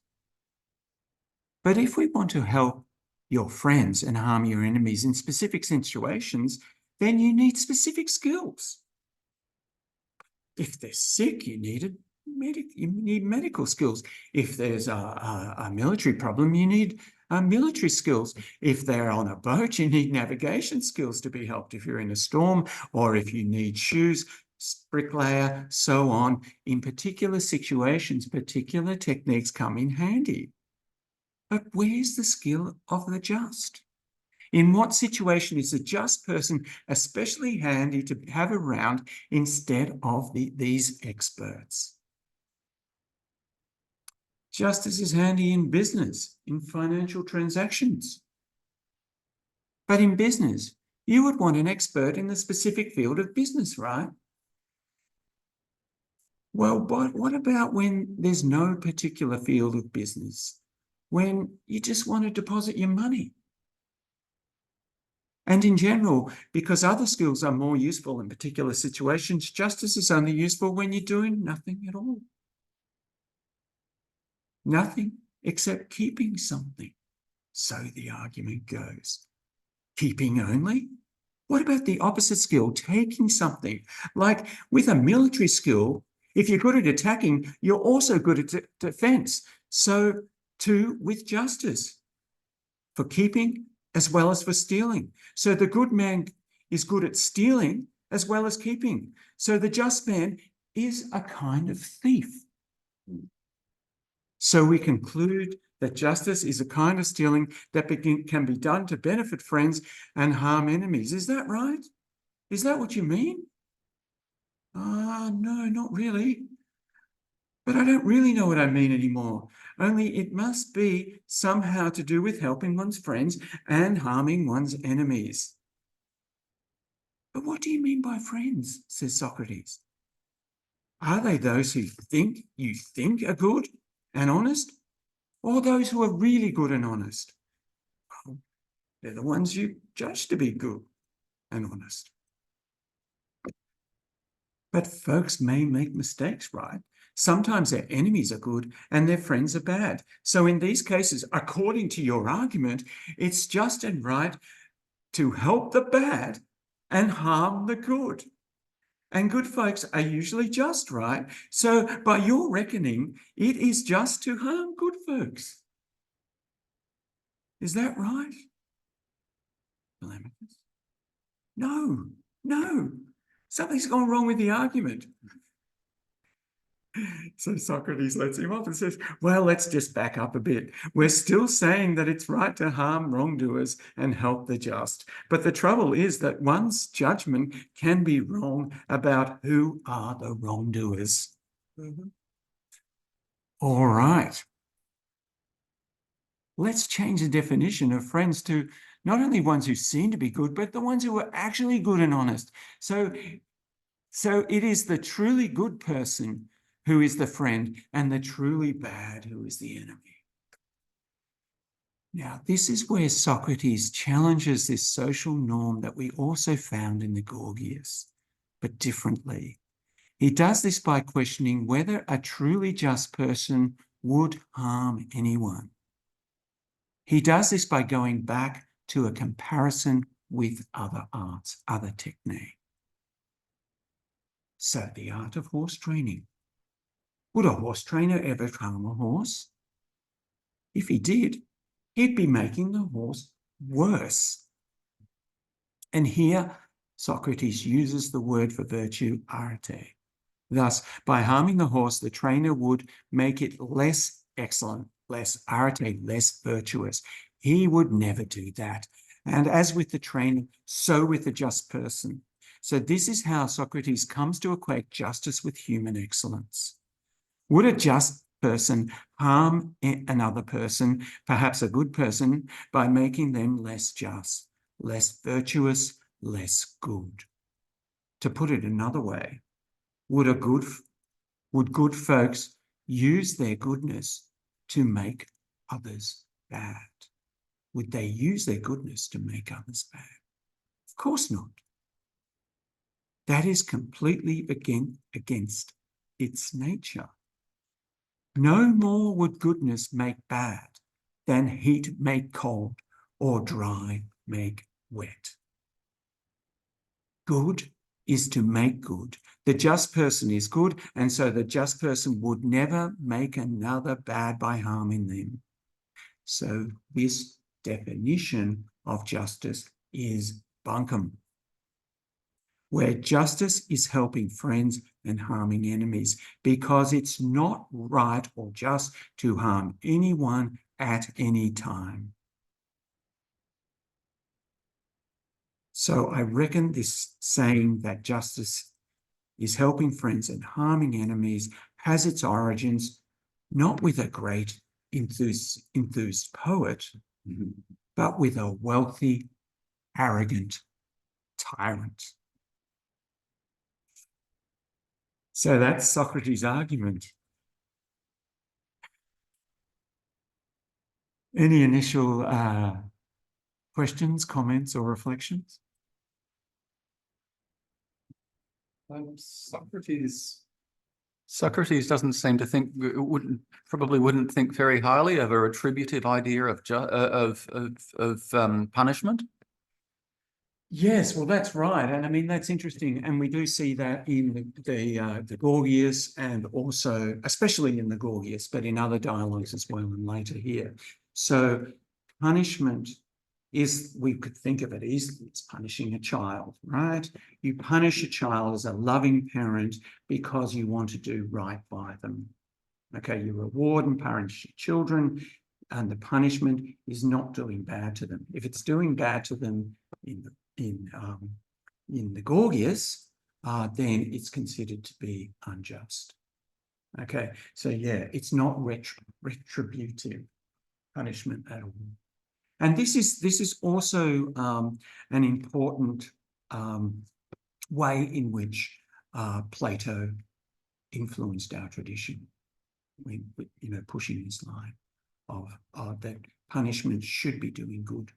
But if we want to help your friends and harm your enemies in specific situations, then you need specific skills. If they're sick, you need medical skills. If there's a military problem, you need military skills. If they're on a boat, you need navigation skills to be helped if you're in a storm, or if you need shoes, bricklayer, so on. In particular situations, particular techniques come in handy. But where's the skill of the just? In what situation is a just person especially handy to have around instead of these experts? Justice is handy in business, in financial transactions. But in business, you would want an expert in the specific field of business, right? Well, but what about when there's no particular field of business? When you just want to deposit your money? And in general, because other skills are more useful in particular situations, justice is only useful when you're doing nothing at all. Nothing except keeping something. So the argument goes. Keeping only? What about the opposite skill, taking something? Like with a military skill, if you're good at attacking, you're also good at defense. So too with justice, for keeping as well as for stealing. So the good man is good at stealing as well as keeping. So the just man is a kind of thief. So we conclude that justice is a kind of stealing that can be done to benefit friends and harm enemies. Is that right? Is that what you mean? No, not really. But I don't really know what I mean anymore. Only it must be somehow to do with helping one's friends and harming one's enemies. But what do you mean by friends, says Socrates? Are they those who you think are good and honest? Or those who are really good and honest? Well, they're the ones you judge to be good and honest. But folks may make mistakes, right? Sometimes their enemies are good and their friends are bad. So in these cases, according to your argument, it's just and right to help the bad and harm the good. And good folks are usually just, right? So by your reckoning, it is just to harm good folks. Is that right? No. Something's gone wrong with the argument. So Socrates lets him off and says, well, let's just back up a bit. We're still saying that it's right to harm wrongdoers and help the just. But the trouble is that one's judgment can be wrong about who are the wrongdoers. All right. Let's change the definition of friends to not only ones who seem to be good, but the ones who are actually good and honest. So it is the truly good person who is the friend and the truly bad who is the enemy. Now, this is where Socrates challenges this social norm that we also found in the Gorgias, but differently. He does this by questioning whether a truly just person would harm anyone. He does this by going back to a comparison with other arts, other technique. So the art of horse training. Would a horse trainer ever harm a horse? If he did, he'd be making the horse worse. And here, Socrates uses the word for virtue, arete. Thus, by harming the horse, the trainer would make it less excellent, less arete, less virtuous. He would never do that. And as with the trainer, so with the just person. So this is how Socrates comes to equate justice with human excellence. Would a just person harm another person, perhaps a good person, by making them less just, less virtuous, less good? To put it another way, would good folks use their goodness to make others bad? Would they use their goodness to make others bad? Of course not. That is completely against its nature. No more would goodness make bad than heat make cold or dry make wet. Good is to make good. The just person is good, and so the just person would never make another bad by harming them. So this definition of justice is bunkum, where justice is helping friends and harming enemies, because it's not right or just to harm anyone at any time. So I reckon this saying that justice is helping friends and harming enemies has its origins not with a great enthused poet, but with a wealthy, arrogant tyrant. So that's Socrates' argument. Any initial questions, comments, or reflections? Socrates doesn't seem to think, probably wouldn't think very highly of a retributive idea of punishment. Yes, well, that's right. And I mean, that's interesting. And we do see that in the Gorgias, and also, especially in the Gorgias, but in other dialogues as well, and later here. So punishment is, we could think of it easily, it's punishing a child, right? You punish a child as a loving parent because you want to do right by them. Okay, you reward and punish your children, and the punishment is not doing bad to them. If it's doing bad to them in the Gorgias, then it's considered to be unjust. Okay, so yeah, it's not retributive punishment at all. And this is also an important way in which Plato influenced our tradition, when, pushing this line of that punishment should be doing good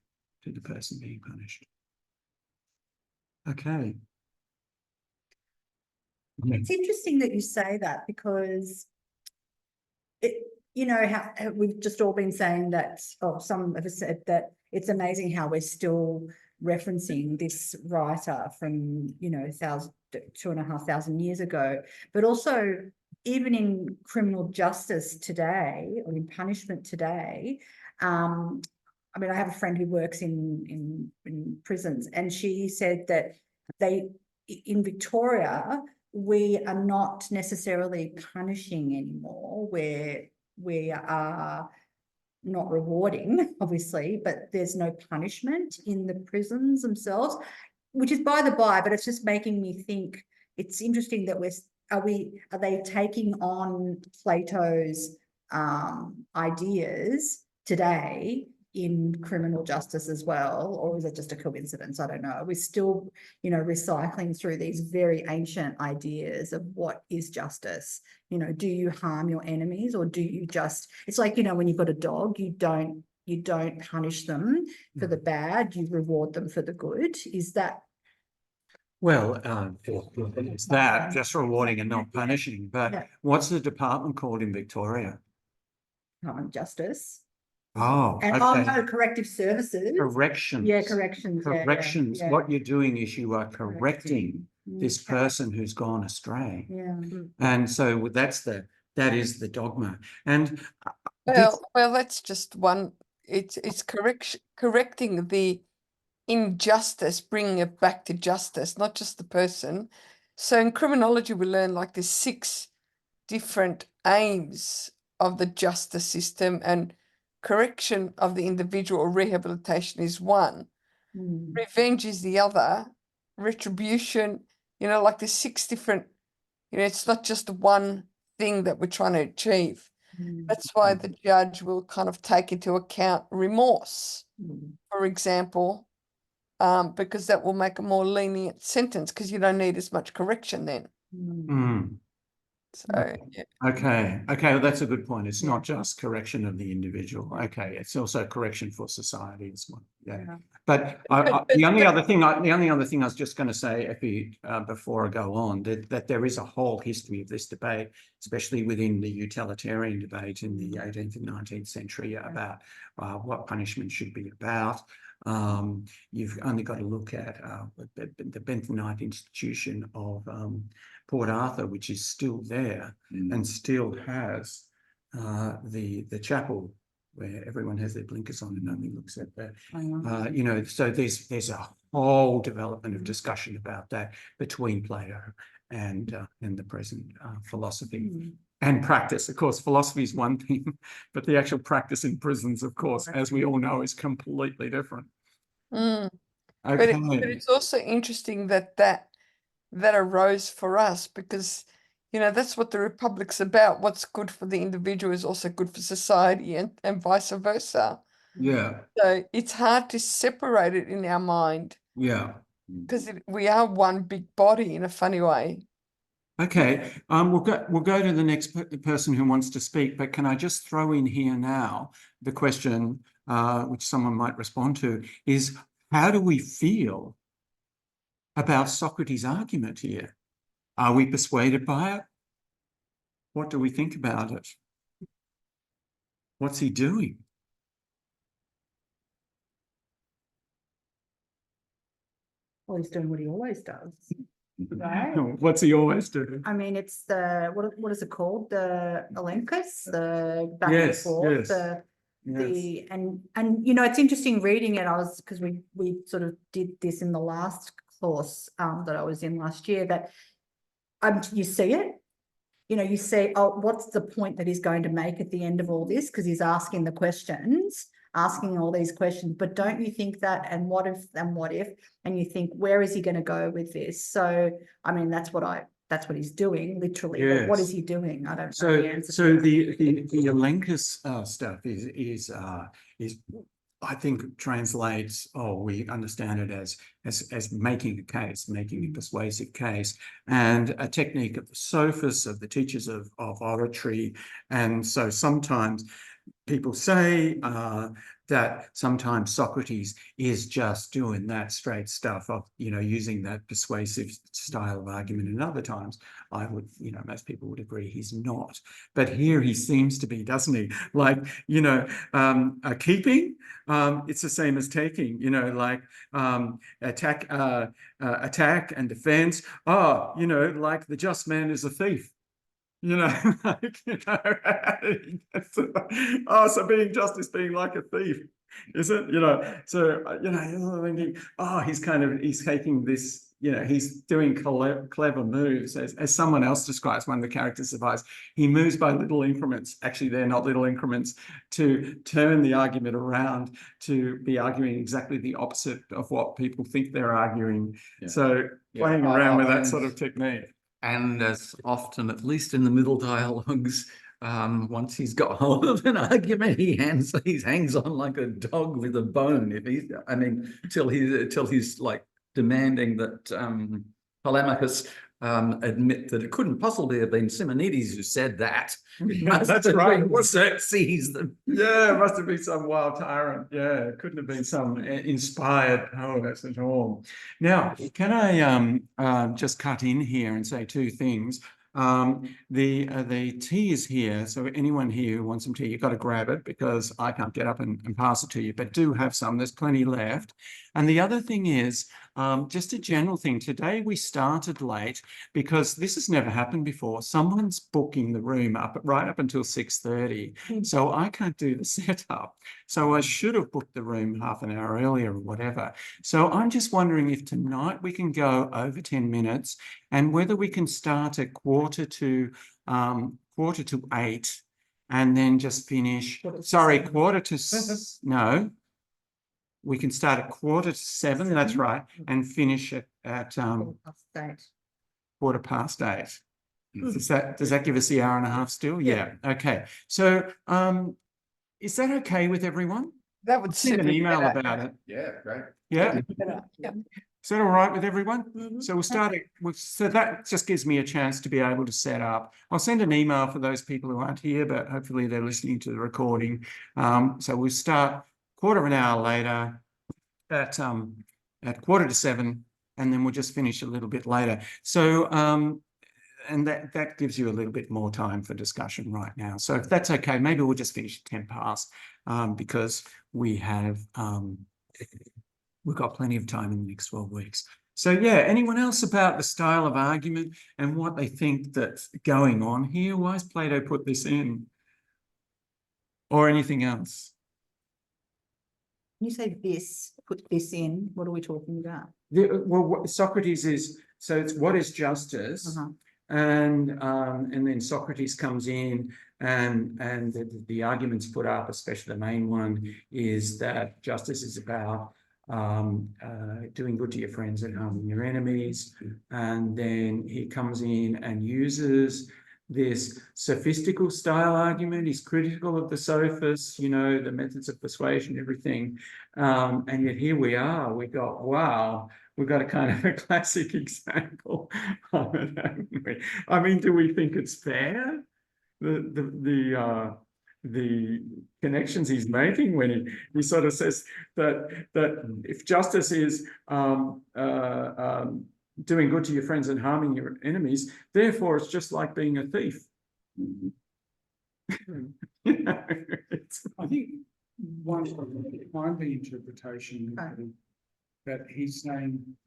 to the person being punished. Okay. It's interesting that you say that, because how we've just all been saying that, or some of us said that it's amazing how we're still referencing this writer from, 2,500 years ago, but also even in criminal justice today, or in punishment today. I mean, I have a friend who works in prisons, and she said that in Victoria, we are not necessarily punishing anymore, where we are not rewarding, obviously, but there's no punishment in the prisons themselves, which is by the by, but it's just making me think it's interesting that are they taking on Plato's ideas today in criminal justice as well, or is it just a coincidence? I don't know. We're still, recycling through these very ancient ideas of what is justice. Do you harm your enemies, or do you just, it's like, when you've got a dog, you don't you don't punish them for the bad, you reward them for the good. Is that? Well, it's that, just rewarding and not punishing, Yeah. but what's the department called in Victoria? Justice? Oh, And okay. no, corrective services. Corrections. Yeah, corrections. Yeah, yeah, Corrections. yeah. What you're doing is you are correcting this Okay. person who's gone astray. Yeah. And so that is the dogma. And Well, that's just one. It's correcting the injustice, bringing it back to justice, not just the person. So in criminology, we learn like there's 6 different aims of the justice system, and correction of the individual or rehabilitation is one. Revenge is the other. Retribution, like there's 6 different, it's not just one thing that we're trying to achieve. That's why the judge will kind of take into account remorse, for example, because that will make a more lenient sentence because you don't need as much correction then. So, yeah. Okay, well, that's a good point. It's not just correction of the individual. Okay, it's also correction for society as well. Yeah. But the only other thing I was just going to say, Effie, before I go on, that there is a whole history of this debate, especially within the utilitarian debate in the 18th and 19th century about what punishment should be about. You've only got to look at the Benthamite institution of Port Arthur, which is still there and still has the chapel where everyone has their blinkers on and only looks at that. So there's a whole development of discussion about that between Plato and the present philosophy. And practice. Of course, philosophy is one thing, but the actual practice in prisons, of course, as we all know, is completely different. Okay. Okay. But it's also interesting that arose for us because, that's what the Republic's about. What's good for the individual is also good for society and vice versa. Yeah. So it's hard to separate it in our mind. Yeah. Because we are one big body in a funny way. Okay, we'll go to the next person who wants to speak, but can I just throw in here now the question, which someone might respond to, is how do we feel about Socrates' argument here? Are we persuaded by it? What do we think about it? What's he doing? Well, he's doing what he always does. Right? What's he always doing? I mean, it's what is it called? The Elenchus, the back and Yes, forth, yes. and it's interesting reading it. Because we sort of did this in the last course that I was in last year, that you see it, you see, oh, what's the point that he's going to make at the end of all this? Because he's asking all these questions, but don't you think that, and what if, and you think, where is he going to go with this? So, I mean, that's what he's doing, literally. Yes. But what is he doing? I don't know the answer. So the Elenchus stuff is I think translates, we understand it as making a case, making a persuasive case, and a technique of the sophists, of the teachers of oratory. And so sometimes people say that sometimes Socrates is just doing that straight stuff of, using that persuasive style of argument. And other times I would, most people would agree he's not. But here he seems to be, doesn't he? Like, keeping, it's the same as taking, like attack and defense. Like the just man is a thief. So being just is being like a thief, is it? He's taking this, he's doing clever moves, as someone else describes, one of the characters advised, he moves by little increments. Actually, they're not little increments, to turn the argument around to be arguing exactly the opposite of what people think they're arguing. Yeah. So playing around with that sort of technique. And as often, at least in the middle dialogues, once he's got hold of an argument, he hangs on like a dog with a bone. Till he's like demanding that Telemachus admit that it couldn't possibly have been Simonides who said that. That's right. Xerxes. Yeah, it must have been some wild tyrant. Yeah, it couldn't have been some inspired poet at all. Now, can I just cut in here and say two things? The tea is here, so anyone here who wants some tea, you've got to grab it because I can't get up and pass it to you, but do have some. There's plenty left. And the other thing is, just a general thing. Today we started late because this has never happened before. Someone's booking the room right up until 6:30. So I can't do the setup. So I should have booked the room half an hour earlier or whatever. So I'm just wondering if tonight we can go over 10 minutes and whether we can start at quarter to 8 and then just finish. Sorry, no. We can start at 7:15, that's right, and finish at 8:15. Does that give us the hour and a half still? Yeah. Okay. So is that okay with everyone? That would Send suit an me email better. about it. Yeah, great. Yeah. Yeah. Is that all right with everyone? So we'll start it. So that just gives me a chance to be able to set up. I'll send an email for those people who aren't here, but hopefully they're listening to the recording. So we'll start quarter of an hour later at 6:45, and then we'll just finish a little bit later. So and that gives you a little bit more time for discussion right now. So if that's okay, maybe we'll just finish at 10 past because we've got plenty of time in the next 12 weeks. So yeah, anyone else about the style of argument and what they think that's going on here? Why has Plato put this in? Or anything else? You say this, put this in, what are we talking about? Well, Socrates is, so it's what is justice? And then Socrates comes in and the arguments put up, especially the main one, is that justice is about doing good to your friends and harming your enemies. And then he comes in and uses this sophistical style argument. He's critical of the sophists, the methods of persuasion, everything. And yet here we are, we've got a kind of a classic example of it, haven't we? I mean, do we think it's fair? The connections he's making when he sort of says that if justice is doing good to your friends and harming your enemies, therefore it's just like being a thief. I think one behind the interpretation that he's saying,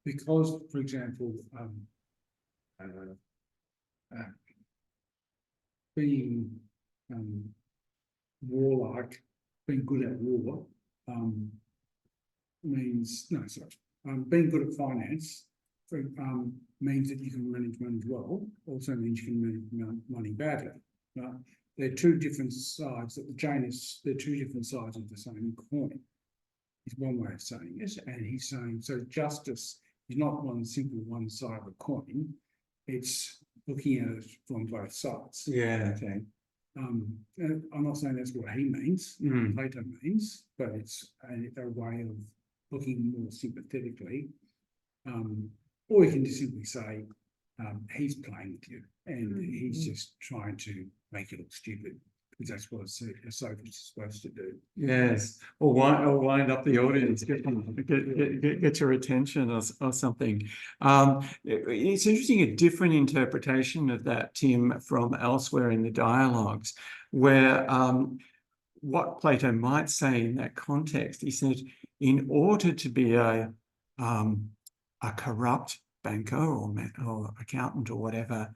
because, for example, being warlike, being good at war, being good at finance means that you can manage money well, also means you can manage money badly. Right? They're two different sides they're two different sides of the same coin. Is one way of saying it. And he's saying, so justice is not one side of a coin, it's looking at it from both sides. Yeah. Okay. I'm not saying that's what he means, Plato means, but it's a way of looking more sympathetically. Or you can just simply say, he's playing with you and he's just trying to make you look stupid, because that's what a sophist is supposed to do. Yes, or wind up the audience, get your attention or something. It's interesting, a different interpretation of that, Tim, from elsewhere in the dialogues, where what Plato might say in that context, he said, in order to be a corrupt banker or accountant or whatever,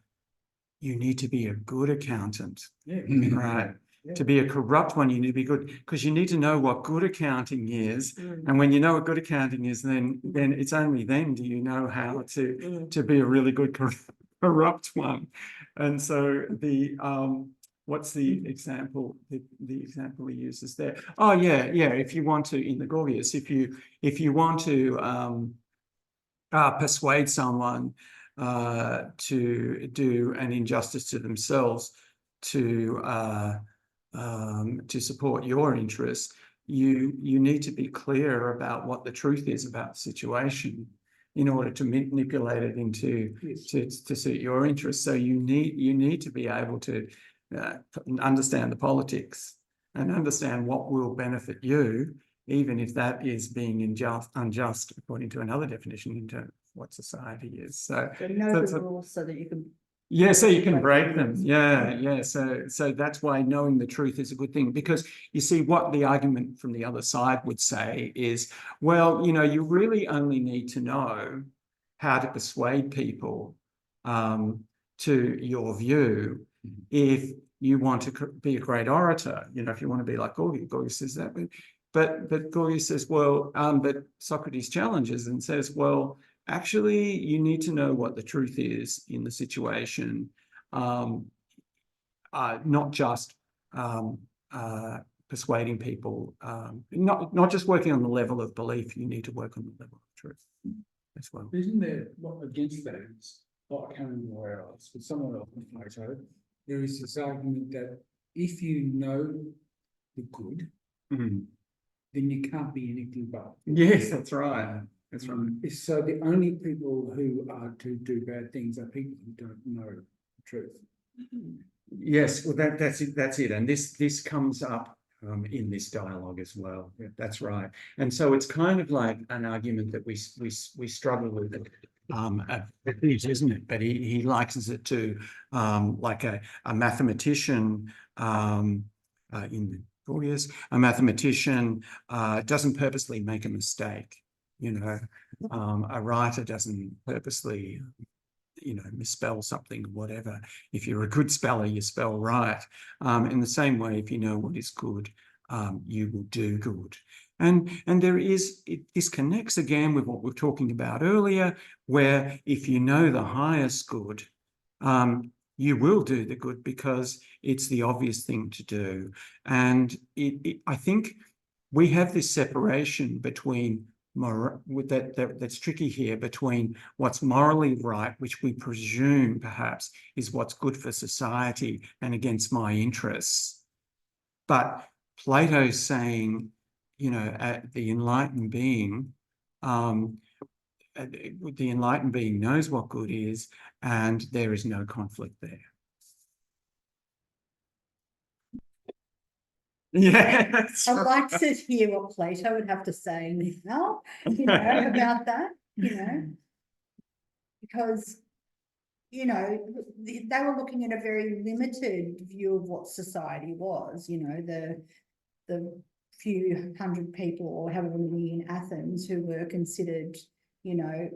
you need to be a good accountant, right? Yeah. To be a corrupt one, you need to be good, because you need to know what good accounting is. And when you know what good accounting is, then it's only then do you know how to be a really good corrupt one. And so what's the example? The example he uses there. Oh yeah. If you want to, in the Gorgias, if you want to persuade someone to do an injustice to themselves to support your interests, you need to be clear about what the truth is about the situation. in order to manipulate it into Yes. to suit your interests. So you need to be able to understand the politics and understand what will benefit you, even if that is being unjust according to another definition in terms of what society is. So know the rules so that you can. yeah, so you can break them. Yeah. So that's why knowing the truth is a good thing, because you see what the argument from the other side would say is, well, you know, you really only need to know how to persuade people to your view if you want to be a great orator. You know, if you want to be like Gorgias. Gorgias says that, but Gorgias says, well, but Socrates challenges and says, well, actually, you need to know what the truth is in the situation, not just persuading people, not just working on the level of belief. You need to work on the level of truth as well. Isn't there what against that is, I can't remember where else, but somewhere else in Plato, there is this argument that if you know the good, then you can't be anything but. Yes, that's right. That's right. So the only people who are to do bad things are people who don't know the truth. Yes, well, that's it. That's it. And this comes up in this dialogue as well. Yeah, that's right. And so it's kind of like an argument that we struggle with isn't it? But he likens it to like a mathematician in Gorgias. A mathematician doesn't purposely make a mistake. You know, a writer doesn't purposely, you know, misspell something or whatever. If you're a good speller, you spell right. In the same way, if you know what is good, you will do good. And this connects again with what we were talking about earlier, where if you know the highest good, you will do the good because it's the obvious thing to do. And I think we have this separation between that's tricky here, between what's morally right, which we presume perhaps is what's good for society and against my interests. But Plato's saying, you know, the enlightened being knows what good is, and there is no conflict there. Yeah, I'd like to hear what Plato would have to say now, you know, about that, you know, because, you know, they were looking at a very limited view of what society was, you know, the few hundred people or however many in Athens who were considered, you know,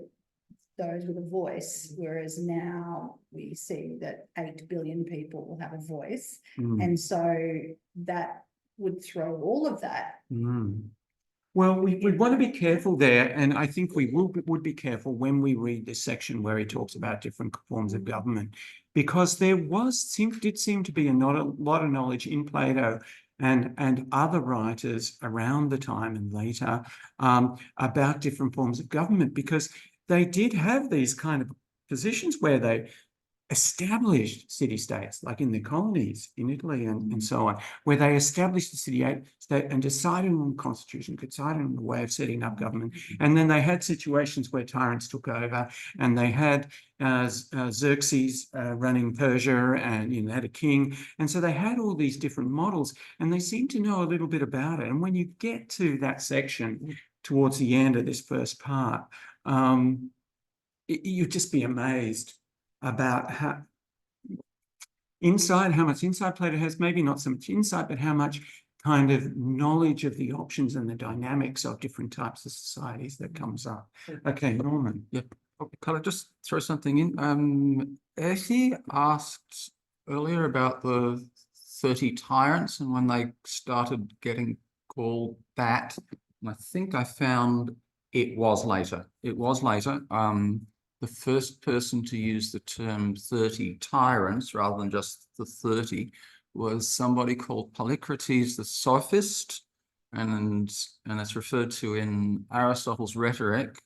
those with a voice, whereas now we see that 8 billion people have a voice. And so that would throw all of that. Well, we want to be careful there, and I think we would be careful when we read this section where he talks about different forms of government, because there did seem to be a lot of knowledge in Plato and other writers around the time and later about different forms of government, because they did have these kind of positions where they established city-states, like in the colonies in Italy and so on, where they established the city-state and decided on the constitution, decided on the way of setting up government. And then they had situations where tyrants took over, and they had Xerxes running Persia, and you know, they had a king. And so they had all these different models, and they seemed to know a little bit about it. And when you get to that section towards the end of this first part, you'd just be amazed about how much insight Plato has, maybe not so much insight, but how much kind of knowledge of the options and the dynamics of different types of societies that comes up. Okay, Norman. Yeah. Can I just throw something in? Essie asked earlier about the 30 tyrants and when they started getting called that. And I think I found it was later. It was later. The first person to use the term 30 tyrants rather than just the 30 was somebody called Polycrates the Sophist, and it's referred to in Aristotle's Rhetoric.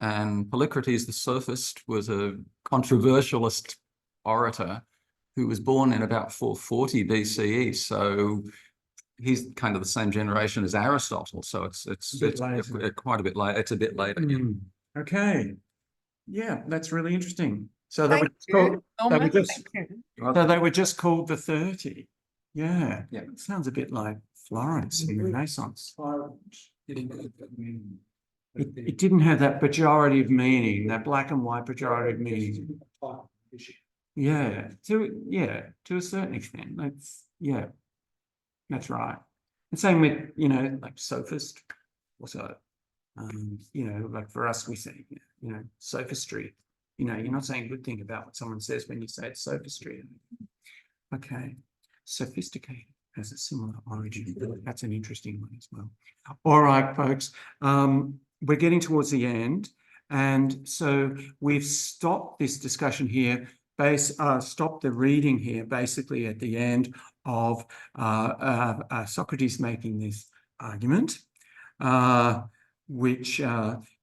And Polycrates the Sophist was a controversialist orator who was born in about 440 BCE. So he's kind of the same generation as Aristotle. So it's quite a bit later. It's a bit later. Okay. Yeah, that's really interesting. So they were Thank just called, you, they were Norman. just, Thank you. so they were just called the 30. Yeah, yeah, it sounds a bit like Florence in the Renaissance. It didn't have that pejorative meaning, that black and white pejorative meaning. Yeah, to a certain extent. That's right. And same with, you know, like sophist, also. You know, like for us, we say, you know, sophistry. You know, you're not saying a good thing about what someone says when you say it's sophistry. Okay. Sophisticated has a similar origin. That's an interesting one as well. All right, folks. We're getting towards the end. And so we've stopped this discussion here, stopped the reading here basically at the end of Socrates making this argument, which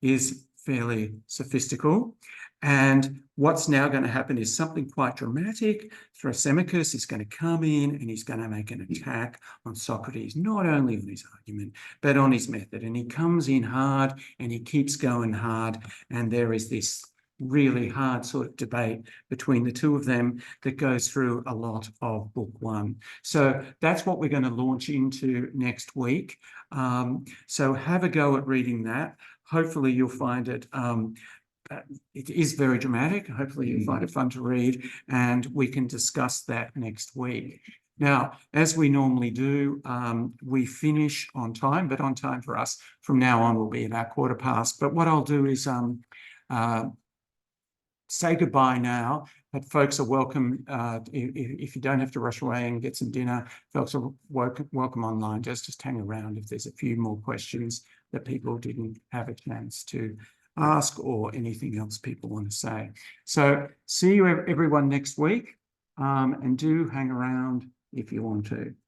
is fairly sophistical. And what's now going to happen is something quite dramatic. Thrasymachus is going to come in and he's going to make an attack on Socrates, not only on his argument, but on his method. And he comes in hard and he keeps going hard. And there is this really hard sort of debate between the two of them that goes through a lot of book one. So that's what we're going to launch into next week. So have a go at reading that. Hopefully you'll find it it is very dramatic. Hopefully you find it fun to read, and we can discuss that next week. Now, as we normally do, we finish on time, but on time for us from now on will be about 15:15. But what I'll do is say goodbye now, but folks are welcome. If you don't have to rush away and get some dinner, folks are welcome online. Just hang around if there's a few more questions that people didn't have a chance to ask or anything else people want to say. So see you everyone next week, and do hang around if you want to.